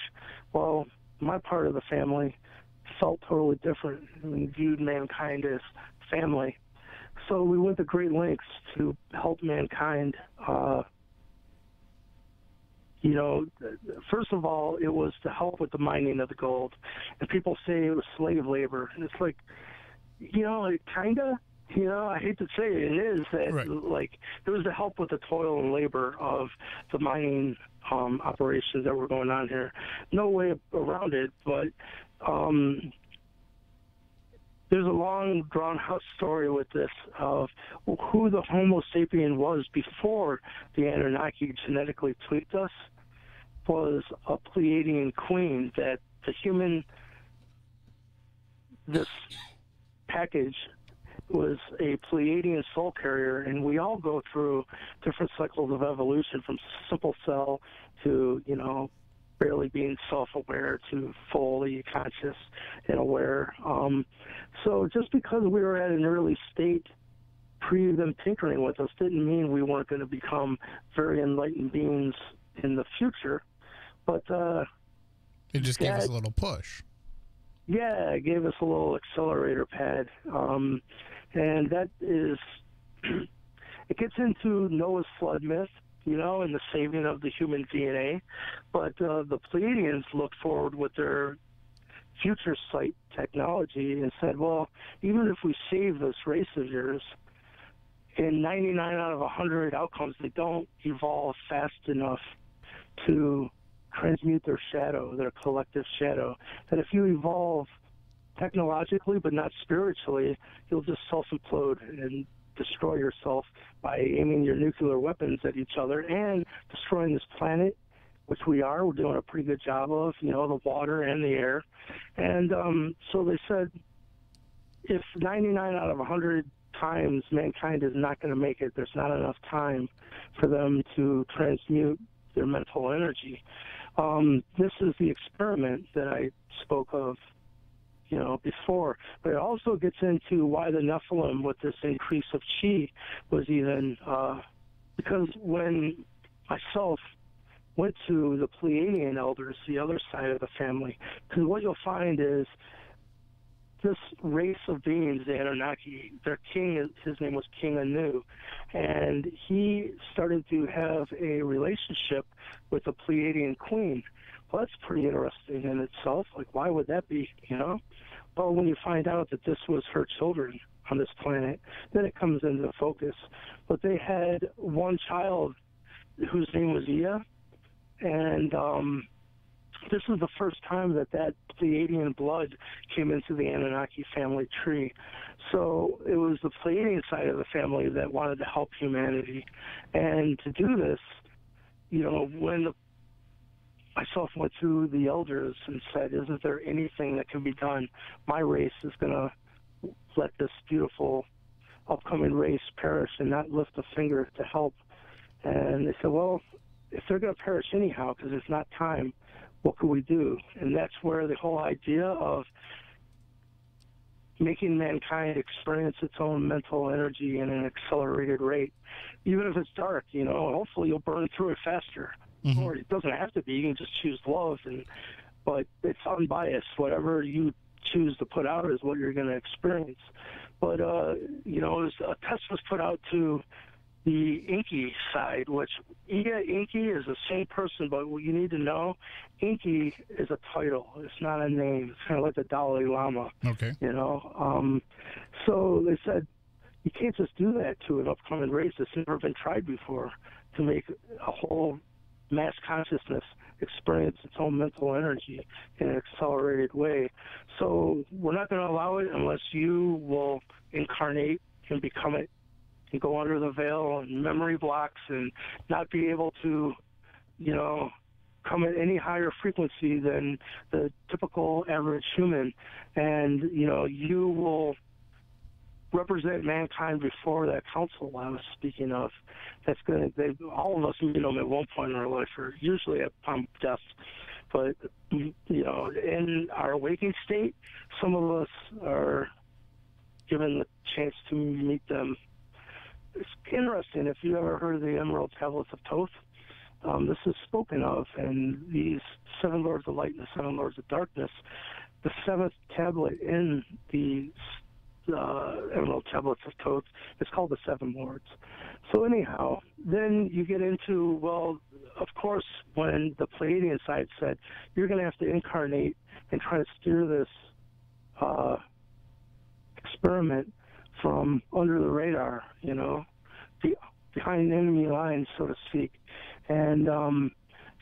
Well, my part of the family felt totally different and viewed mankind as family. So we went to great lengths to help mankind. First of all, it was to help with the mining of the gold. And people say it was slave labor. And it's like, it kind of, I hate to say it, it is that, right. Like, it was to help with the toil and labor of the mining operations that were going on here. No way around it, but there's a long, drawn-out story with this of who the Homo sapien was before the Anunnaki genetically tweaked us. Was a Pleiadian queen that this package was a Pleiadian soul carrier, and we all go through different cycles of evolution from simple cell to, barely being self-aware to fully conscious and aware. So just because we were at an early state pre them tinkering with us didn't mean we weren't going to become very enlightened beings in the future. But it just gave us a little push. Yeah, it gave us a little accelerator pad. And that is, it gets into Noah's flood myth, and the saving of the human DNA. But the Pleiadians looked forward with their future sight technology and said, well, even if we save this race of yours, in 99 out of 100 outcomes, they don't evolve fast enough to transmute their shadow, their collective shadow. That if you evolve technologically but not spiritually, you'll just self-implode and destroy yourself by aiming your nuclear weapons at each other and destroying this planet, which we're doing a pretty good job of, the water and the air. And so they said, if 99 out of 100 times mankind is not going to make it, there's not enough time for them to transmute their mental energy. This is the experiment that I spoke of, before. But it also gets into why the Nephilim, with this increase of chi, was even because when myself went to the Pleiadian elders, the other side of the family, because what you'll find is this race of beings, the Anunnaki, their king, his name was King Anu, and he started to have a relationship with the Pleiadian queen. Well, that's pretty interesting in itself. Like, why would that be, Well, when you find out that this was her children on this planet, then it comes into focus. But they had one child whose name was Ea, and this is the first time that Pleiadian blood came into the Anunnaki family tree. So it was the Pleiadian side of the family that wanted to help humanity. And to do this, when myself went to the elders and said, isn't there anything that can be done? My race is going to let this beautiful upcoming race perish and not lift a finger to help. And they said, well, if they're going to perish anyhow because there's not time, what can we do? And that's where the whole idea of making mankind experience its own mental energy in an accelerated rate, even if it's dark, hopefully you'll burn through it faster. Mm-hmm. Or it doesn't have to be. You can just choose love, but it's unbiased. Whatever you choose to put out is what you're going to experience. But, a test was put out to the Inky side, which Inky is the same person, but what you need to know, Inky is a title. It's not a name. It's kind of like the Dalai Lama. Okay. You know, so they said you can't just do that to an upcoming race that's never been tried before, to make a whole mass consciousness experience its own mental energy in an accelerated way. So we're not going to allow it unless you will incarnate and become it, and go under the veil and memory blocks and not be able to, you know, come at any higher frequency than the typical average human. And, you know, you will represent mankind before that council I was speaking of. That's going to, all of us meet them at one point in our life, or usually upon death. But, you know, in our waking state, some of us are given the chance to meet them. It's interesting, if you ever heard of the Emerald Tablets of Thoth, this is spoken of, and these 7 Lords of Light and the 7 Lords of Darkness, the 7th tablet in the Emerald Tablets of Thoth is called the 7 Lords. So anyhow, then you get into, well, of course, when the Pleiadian side said, you're going to have to incarnate and try to steer this experiment from under the radar, you know, behind enemy lines, so to speak. And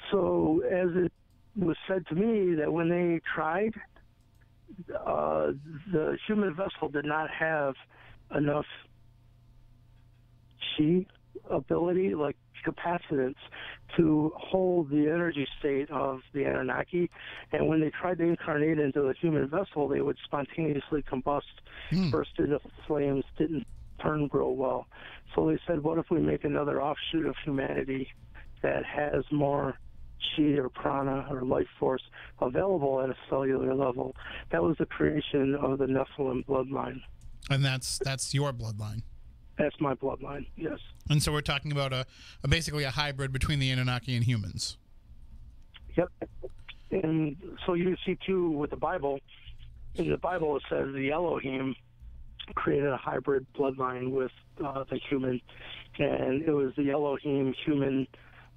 so as it was said to me, that when they tried, the human vessel did not have enough chi ability, like capacitance, to hold the energy state of the Annunaki. And when they tried to incarnate into the human vessel, they would spontaneously combust, burst into flames, didn't turn real well. So they said, what if we make another offshoot of humanity that has more chi or prana or life force available at a cellular level? That was the creation of the Nephilim bloodline. And that's your bloodline. That's my bloodline, yes. And so we're talking about basically a hybrid between the Anunnaki and humans. Yep. And so you see, too, with the Bible, in the Bible it says the Elohim created a hybrid bloodline with the human, and it was the Elohim human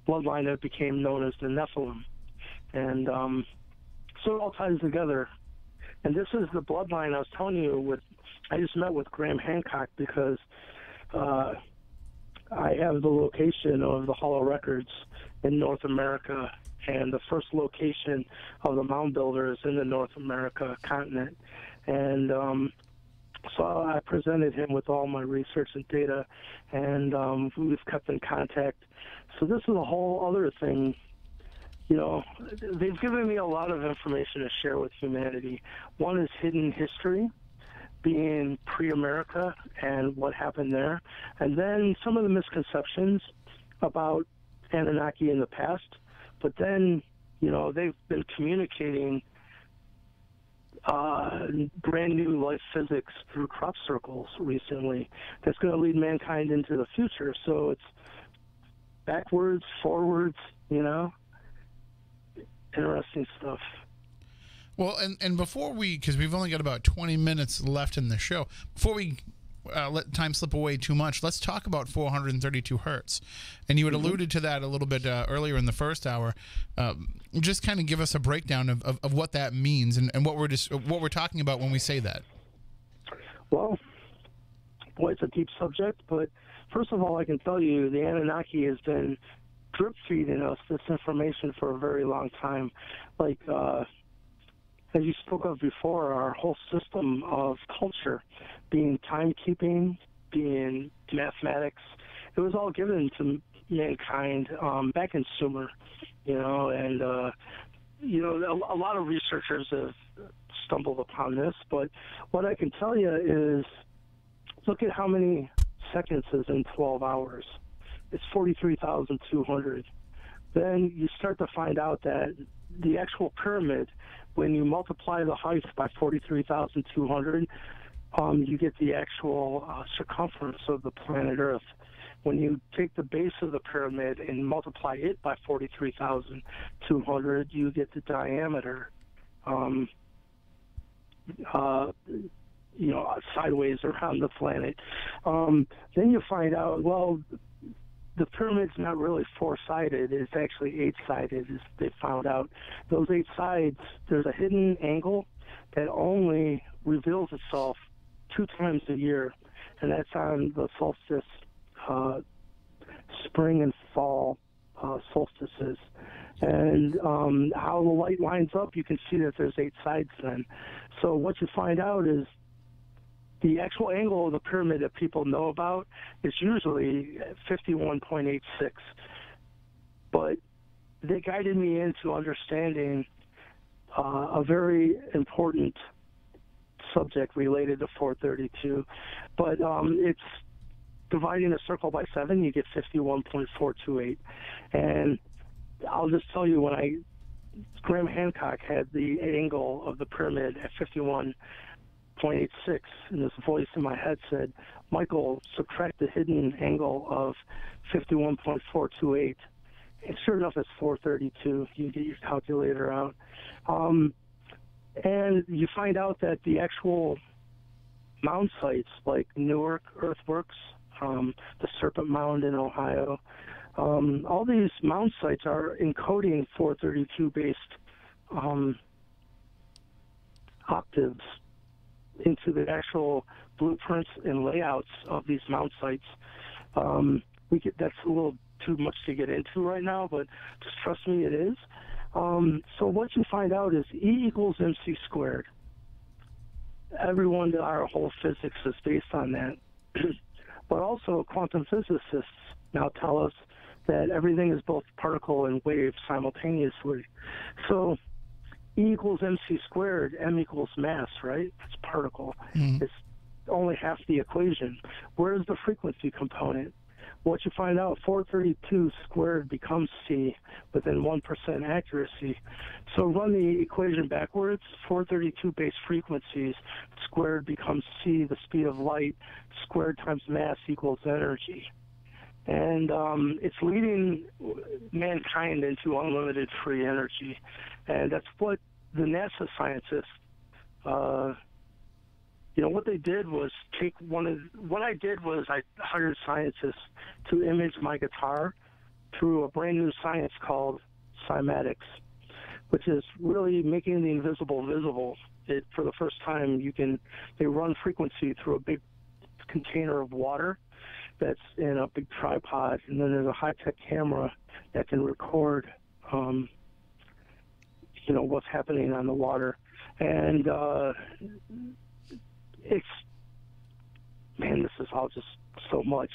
bloodline that became known as the Nephilim. And so it all ties together. And this is the bloodline I was telling you. I just met with Graham Hancock because I have the location of the Hollow Records in North America, and the first location of the mound builders in the North America continent. And so I presented him with all my research and data, and we've kept in contact. So this is a whole other thing. You know, they've given me a lot of information to share with humanity. One is hidden history, being pre-America and what happened there. And then some of the misconceptions about Anunnaki in the past. But then, you know, they've been communicating brand new life physics through crop circles recently that's going to lead mankind into the future. So it's backwards, forwards, you know, interesting stuff. Well, and before because we've only got about 20 minutes left in the show, before we let time slip away too much, let's talk about 432 hertz. And you had alluded to that a little bit earlier in the first hour. Just kind of give us a breakdown of what that means and what we're talking about when we say that. Well, boy, it's a deep subject, but first of all, I can tell you the Anunnaki has been drip feeding us this information for a very long time. Like, as you spoke of before, our whole system of culture, being timekeeping, being mathematics, it was all given to mankind back in Sumer, you know, and, you know, a lot of researchers have stumbled upon this, but what I can tell you is look at how many seconds is in 12 hours. It's 43,200. Then you start to find out that the actual pyramid, when you multiply the height by 43,200, you get the actual circumference of the planet Earth. When you take the base of the pyramid and multiply it by 43,200, you get the diameter, you know, sideways around the planet. Then you find out, well, the pyramid's not really four-sided. It's actually eight-sided, as they found out. Those 8 sides, there's a hidden angle that only reveals itself 2 times a year, and that's on the solstice, spring and fall solstices. And how the light lines up, you can see that there's 8 sides then. So what you find out is the actual angle of the pyramid that people know about is usually 51.86. But they guided me into understanding a very important subject related to 432. But it's dividing a circle by 7, you get 51.428. And I'll just tell you, when Graham Hancock had the angle of the pyramid at 51.86, and this voice in my head said, Michael, subtract the hidden angle of 51.428. And sure enough, it's 432. You get your calculator out. And you find out that the actual mound sites, like Newark Earthworks, the Serpent Mound in Ohio, all these mound sites are encoding 432-based octaves into the actual blueprints and layouts of these mound sites. That's a little too much to get into right now, but just trust me, it is. So what you find out is E equals MC squared. Everyone, our whole physics is based on that. But also quantum physicists now tell us that everything is both particle and wave simultaneously. So E equals MC squared, M equals mass, right? It's particle. It's only half the equation. Where's the frequency component? What you find out, 432 squared becomes C within 1% accuracy. So run the equation backwards. 432 base frequencies squared becomes C, the speed of light, squared times mass equals energy. And it's leading mankind into unlimited free energy. And that's what the NASA scientists, what they did was what I did was I hired scientists to image my guitar through a brand new science called cymatics, which is really making the invisible visible. For the first time, they run frequency through a big container of water that's in a big tripod, and then there's a high-tech camera that can record, what's happening on the water. And this is all just so much.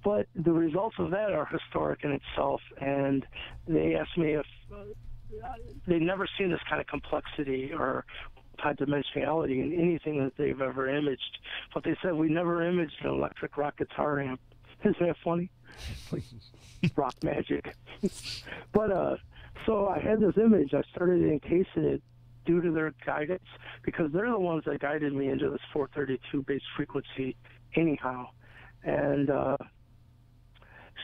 But the results of that are historic in itself, and they asked me if they've never seen this kind of complexity or multidimensionality in anything that they've ever imaged. But they said, we never imaged an electric rock guitar amp. Isn't that funny? Like rock magic. But so I had this image. I started encasing it due to their guidance, because they're the ones that guided me into this 432 base frequency anyhow. And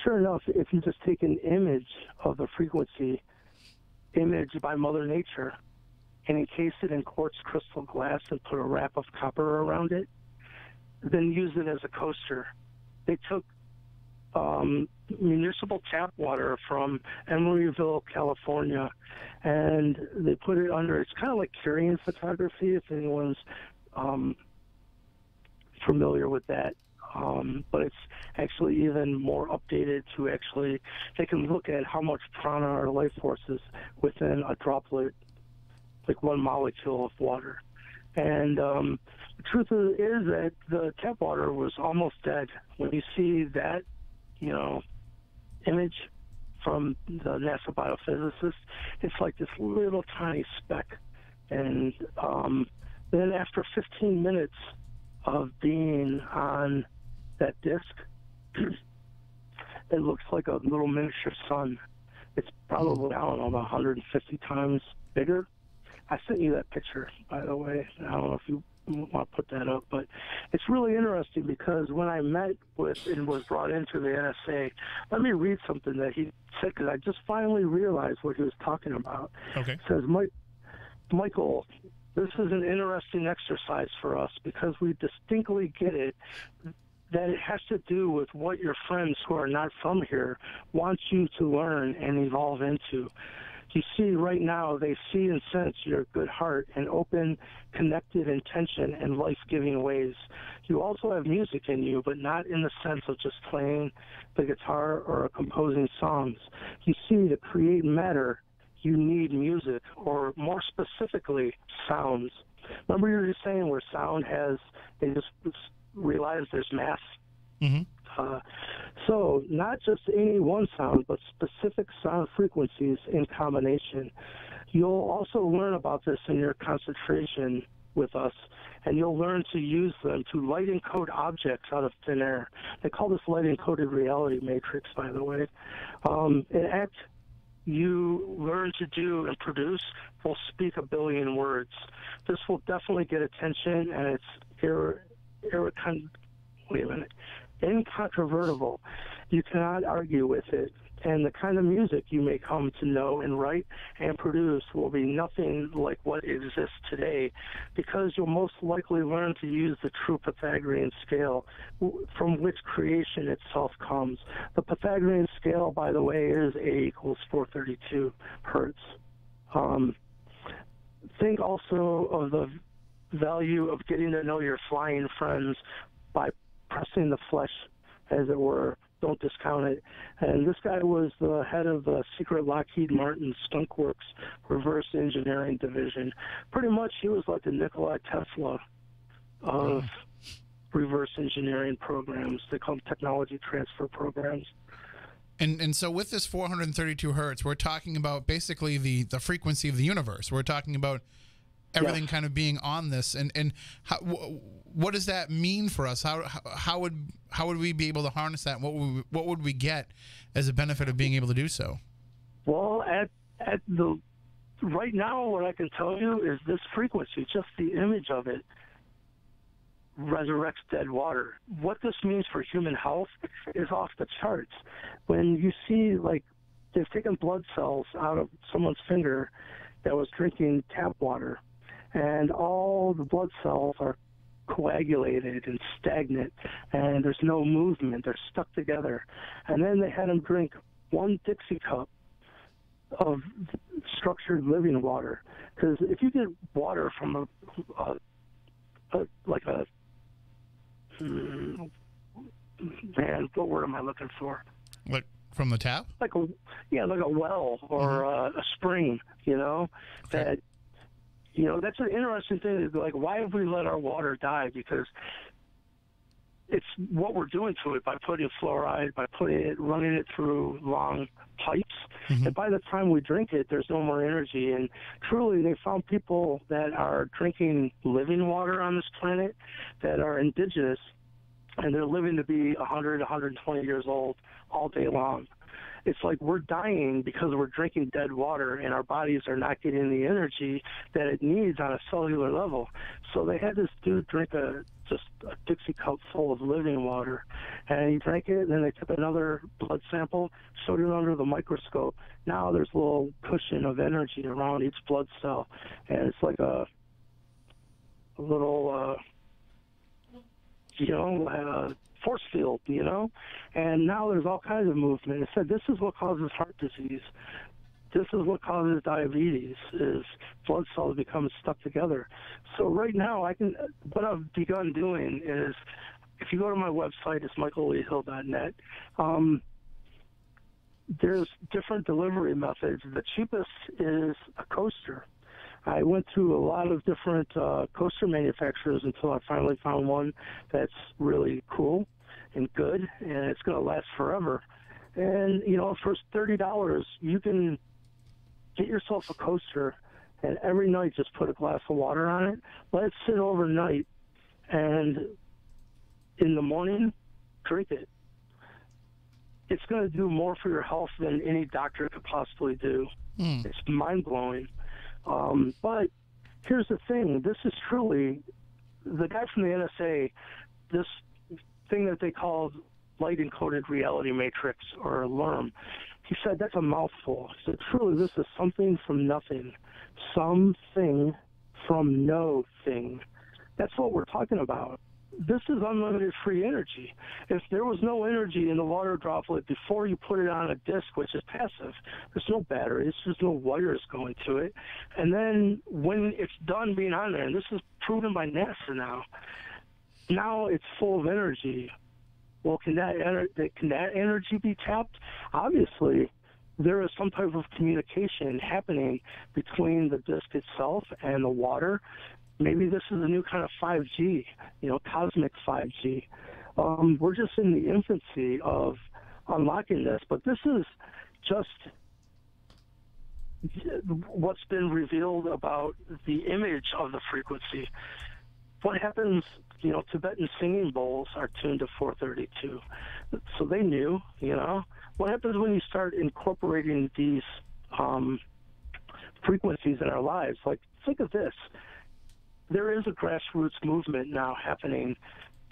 sure enough, if you just take an image of the frequency imaged by Mother Nature and encase it in quartz crystal glass and put a wrap of copper around it, then use it as a coaster. They took municipal tap water from Emeryville, California, and they put it under, it's kind of like Curian photography, if anyone's familiar with that. But it's actually even more updated to actually, they can look at how much prana or life force is within a droplet, like one molecule of water. And the truth is that the tap water was almost dead. When you see that, image from the NASA biophysicist, it's like this little tiny speck. And then after 15 minutes of being on that disk, it looks like a little miniature sun. It's probably, I don't know, about 150 times bigger. I sent you that picture, by the way. I don't know if you want to put that up, but it's really interesting because when I met with and was brought into the NSA, let me read something that he said, because I just finally realized what he was talking about. Okay. It says, Michael, this is an interesting exercise for us because we distinctly get it that it has to do with what your friends who are not from here want you to learn and evolve into. You see, right now, they see and sense your good heart and open, connected intention and life-giving ways. You also have music in you, but not in the sense of just playing the guitar or composing songs. You see, to create matter, you need music, or more specifically, sounds. Remember you were just saying where sound has, they just realize there's mass? Mm-hmm. So not just any one sound, but specific sound frequencies in combination. You'll also learn about this in your concentration with us, and you'll learn to use them to light encode objects out of thin air. They call this light encoded reality matrix, by the way. An act you learn to do and produce will speak a billion words. This will definitely get attention, and it's incontrovertible. You cannot argue with it. And the kind of music you may come to know and write and produce will be nothing like what exists today, because you'll most likely learn to use the true Pythagorean scale from which creation itself comes. The Pythagorean scale, by the way, is A equals 432 hertz. Think also of the value of getting to know your flying friends by pressing the flesh, as it were. Don't discount it. And this guy was the head of the secret Lockheed Martin Skunk Works reverse engineering division. Pretty much he was like the Nikola Tesla of reverse engineering programs. They call them technology transfer programs. And so with this 432 hertz, we're talking about basically the frequency of the universe. We're talking about everything kind of being on this, and how, what does that mean for us? How would we be able to harness that? What would we get as a benefit of being able to do so? Well, at the right now, what I can tell you is this frequency, just the image of it, resurrects dead water. What this means for human health is off the charts. When you see, like, they've taken blood cells out of someone's finger that was drinking tap water, and all the blood cells are coagulated and stagnant, and there's no movement. They're stuck together. And then they had him drink one Dixie cup of structured living water. Because if you get water from what word am I looking for? Like from the tap? Like a well or a spring, okay. That, that's an interesting thing. Like, why have we let our water die? Because it's what we're doing to it by putting fluoride, by running it through long pipes. And by the time we drink it, there's no more energy. And truly, they found people that are drinking living water on this planet that are indigenous, and they're living to be 100, 120 years old all day long. It's like we're dying because we're drinking dead water, and our bodies are not getting the energy that it needs on a cellular level. So they had this dude drink just a Dixie cup full of living water, and he drank it, and then they took another blood sample, showed it under the microscope. Now there's a little cushion of energy around each blood cell, and it's like a little force field, and now there's all kinds of movement. It said this is what causes heart disease. This is what causes diabetes, is blood cells become stuck together. So right now, what I've begun doing is, if you go to my website, it's michaelleehill.net, there's different delivery methods. The cheapest is a coaster. I went through a lot of different coaster manufacturers until I finally found one that's really cool and good, and it's going to last forever. And, for $30, you can get yourself a coaster, and every night just put a glass of water on it, let it sit overnight, and in the morning, drink it. It's going to do more for your health than any doctor could possibly do. It's mind-blowing. But here's the thing. This is truly, the guy from the NSA, this thing that they call light encoded reality matrix, or LERM, he said that's a mouthful. He said, truly, this is something from nothing. Something from no thing. That's what we're talking about. this is unlimited free energy. If there was no energy in the water droplet before you put it on a disk, which is passive, there's no batteries, there's no wires going to it. And then when it's done being on there, and this is proven by NASA now it's full of energy. Well, can that energy be tapped? Obviously, there is some type of communication happening between the disk itself and the water. Maybe this is a new kind of 5G, cosmic 5G. We're just in the infancy of unlocking this, but this is just what's been revealed about the image of the frequency. What happens, Tibetan singing bowls are tuned to 432. So they knew, What happens when you start incorporating these frequencies in our lives? Like, think of this. There is a grassroots movement now happening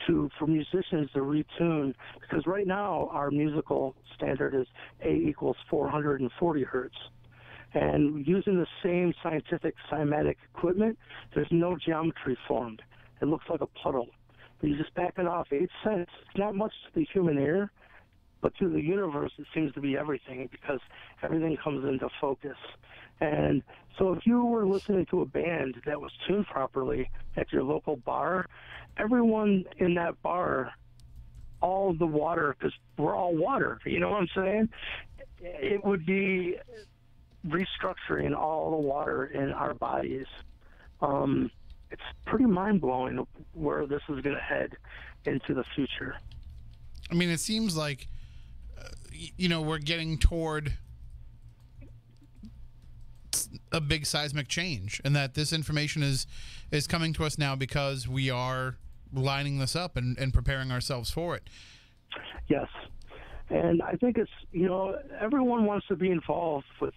for musicians to retune, because right now our musical standard is A equals 440 hertz. And using the same scientific cymatic equipment, there's no geometry formed. It looks like a puddle. But you just back it off 8 cents. It's not much to the human ear, but to the universe it seems to be everything, because everything comes into focus. And so if you were listening to a band that was tuned properly at your local bar, everyone in that bar, all the water, because we're all water, you know what I'm saying? It would be restructuring all the water in our bodies. It's pretty mind-blowing where this is going to head into the future. I mean, it seems like, we're getting toward a big seismic change, and that this information is coming to us now because we are lining this up and preparing ourselves for it. Yes. And I think it's, everyone wants to be involved with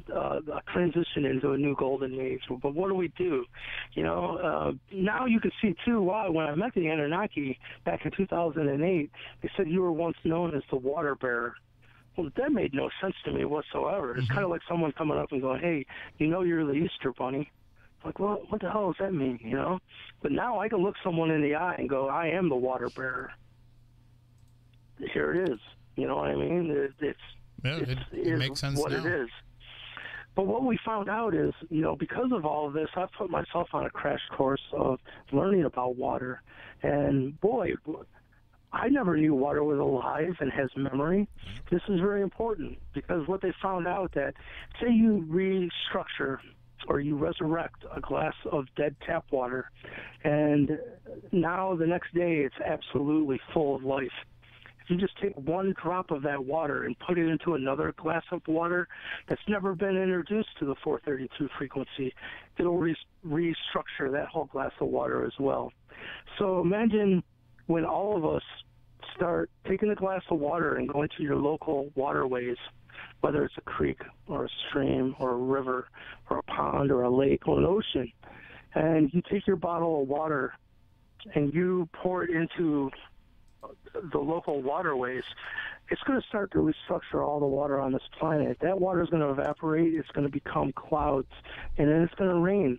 a transition into a new golden age. But what do? Now you can see, too, why when I met the Annunaki back in 2008, they said you were once known as the water bearer. Well, that made no sense to me whatsoever. It's kind of like someone coming up and going, hey, you're the Easter Bunny. Like, well, what the hell does that mean, But now I can look someone in the eye and go, I am the water bearer. Here it is. You know what I mean? It makes sense what now. It is. But what we found out is, because of all of this, I've put myself on a crash course of learning about water. And boy, I never knew water was alive and has memory. This is very important, because what they found out that, say you restructure or you resurrect a glass of dead tap water, and now the next day it's absolutely full of life. If you just take one drop of that water and put it into another glass of water that's never been introduced to the 432 frequency, it'll restructure that whole glass of water as well. So imagine when all of us start taking a glass of water and going to your local waterways, whether it's a creek or a stream or a river or a pond or a lake or an ocean, and you take your bottle of water and you pour it into the local waterways, it's going to start to restructure all the water on this planet. That water is going to evaporate. It's going to become clouds, and then it's going to rain.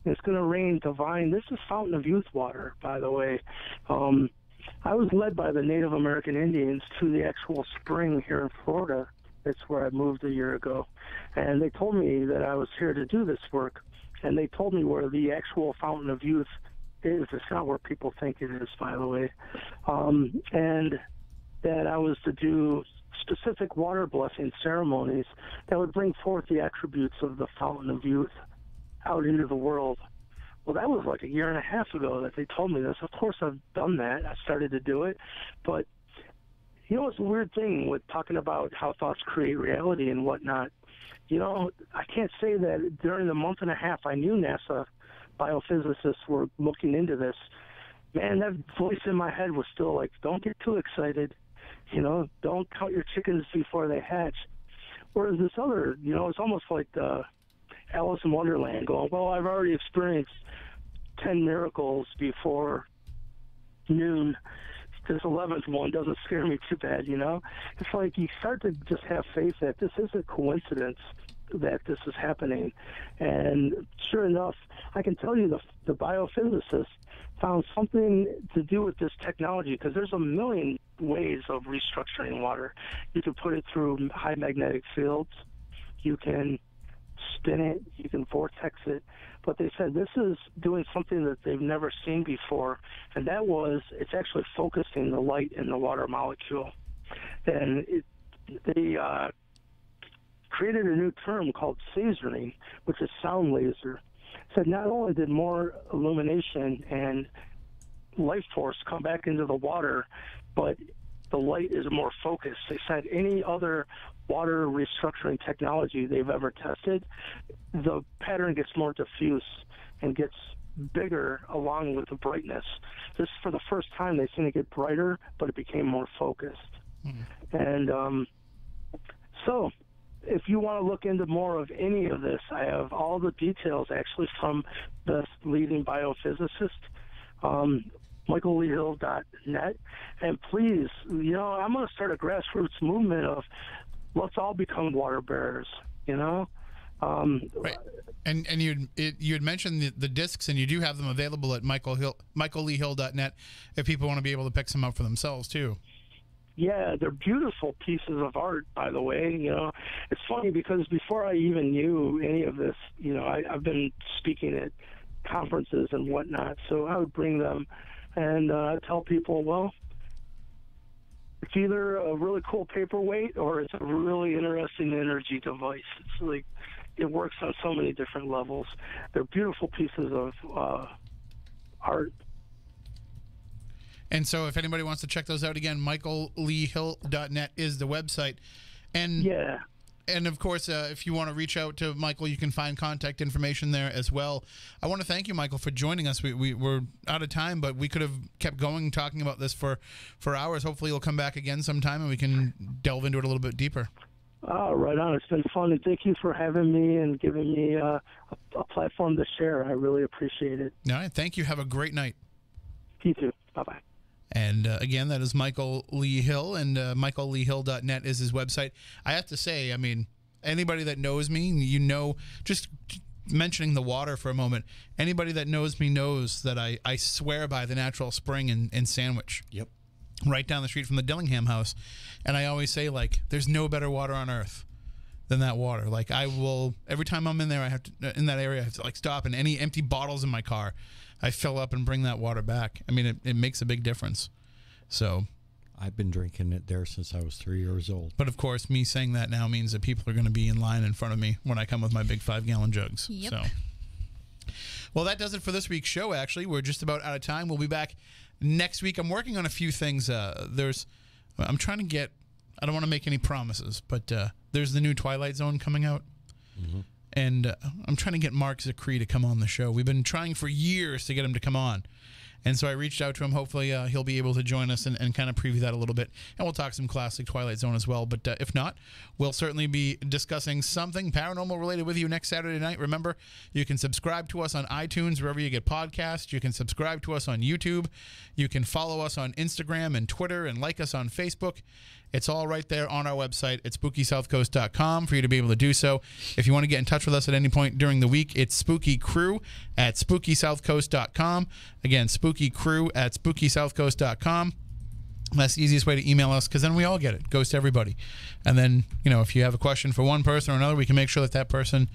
It's going to rain divine. This is Fountain of Youth water, by the way. I was led by the Native American Indians to the actual spring here in Florida. That's where I moved a year ago. And they told me that I was here to do this work. And they told me where the actual Fountain of Youth is. It's not where people think it is, by the way. And that I was to do specific water blessing ceremonies that would bring forth the attributes of the Fountain of Youth out into the world. Well, that was like a year and a half ago that they told me this. Of course, I've done that. I started to do it. But, it's a weird thing with talking about how thoughts create reality and whatnot. I can't say that during the month and a half I knew NASA biophysicists were looking into this. Man, that voice in my head was still like, don't get too excited. Don't count your chickens before they hatch. Whereas this other, it's almost like Alice in Wonderland going, well, I've already experienced 10 miracles before noon. This 11th one doesn't scare me too bad, It's like you start to just have faith that this isn't coincidence that this is happening. And sure enough, I can tell you the biophysicists found something to do with this technology, because there's a million ways of restructuring water. You can put it through high magnetic fields. You can spin it. You can vortex it. But they said this is doing something that they've never seen before, and that was it's actually focusing the light in the water molecule. And they created a new term called phasering, which is sound laser. Said not only did more illumination and life force come back into the water, but the light is more focused. They said any other water restructuring technology they've ever tested, the pattern gets more diffuse and gets bigger along with the brightness. This, for the first time, they've seen it get brighter, but it became more focused. And so if you want to look into more of any of this, I have all the details actually from the leading biophysicist, michaelleehill.net. And please, I'm going to start a grassroots movement of let's all become water bearers, Right. And you had mentioned the discs, and you do have them available at michaelleehill.net if people want to be able to pick some up for themselves too. Yeah, they're beautiful pieces of art, by the way. It's funny because before I even knew any of this, I've been speaking at conferences and whatnot, so I would bring them and tell people, well, it's either a really cool paperweight or it's a really interesting energy device. It's like it works on so many different levels. They're beautiful pieces of art. And so if anybody wants to check those out, again, michaelleehill.net is the website. And yeah. And of course, if you want to reach out to Michael, you can find contact information there as well. I want to thank you, Michael, for joining us. We're out of time, but we could have kept going talking about this for hours. Hopefully you'll come back again sometime and we can delve into it a little bit deeper. Oh, right on. It's been fun, and thank you for having me and giving me a platform to share. I really appreciate it. All right. Thank you. Have a great night. You too. Bye-bye. And again, that is Michael Lee Hill, and michaelleehill.net is his website. I have to say, I mean, anybody that knows me, just mentioning the water for a moment, anybody that knows me knows that I swear by the natural spring in Sandwich. Yep. Right down the street from the Dillingham house. And I always say, there's no better water on earth than that water. I will, every time I'm in there, in that area, I have to stop, and any empty bottles in my car, I fill up and bring that water back. I mean, it makes a big difference. So I've been drinking it there since I was 3 years old. But of course, me saying that now means that people are going to be in line in front of me when I come with my big 5-gallon jugs. Yep. So, well, that does it for this week's show, actually. We're just about out of time. We'll be back next week. I'm working on a few things. I'm trying to get, I don't want to make any promises, but there's the new Twilight Zone coming out. Mm-hmm. And I'm trying to get Mark Zachary to come on the show. We've been trying for years to get him to come on. And so I reached out to him. Hopefully he'll be able to join us and kind of preview that a little bit. And we'll talk some classic Twilight Zone as well. But if not, we'll certainly be discussing something paranormal related with you next Saturday night. Remember, you can subscribe to us on iTunes, wherever you get podcasts. You can subscribe to us on YouTube. You can follow us on Instagram and Twitter and like us on Facebook. It's all right there on our website at SpookySouthCoast.com for you to be able to do so. If you want to get in touch with us at any point during the week, it's SpookyCrew@SpookySouthCoast.com. Again, SpookyCrew@SpookySouthCoast.com. That's the easiest way to email us, because then we all get it. It goes to everybody. And then, if you have a question for one person or another, we can make sure that person,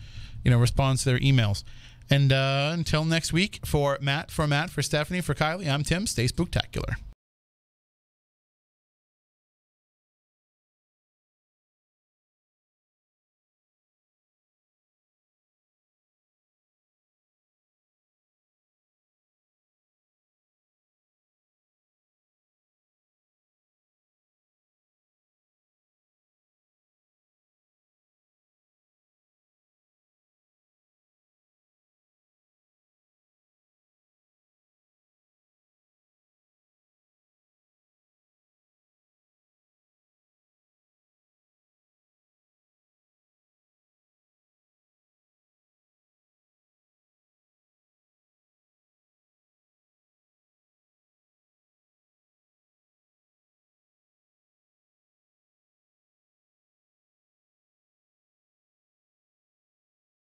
responds to their emails. And until next week, for Matt, for Stephanie, for Kylie, I'm Tim. Stay spooktacular.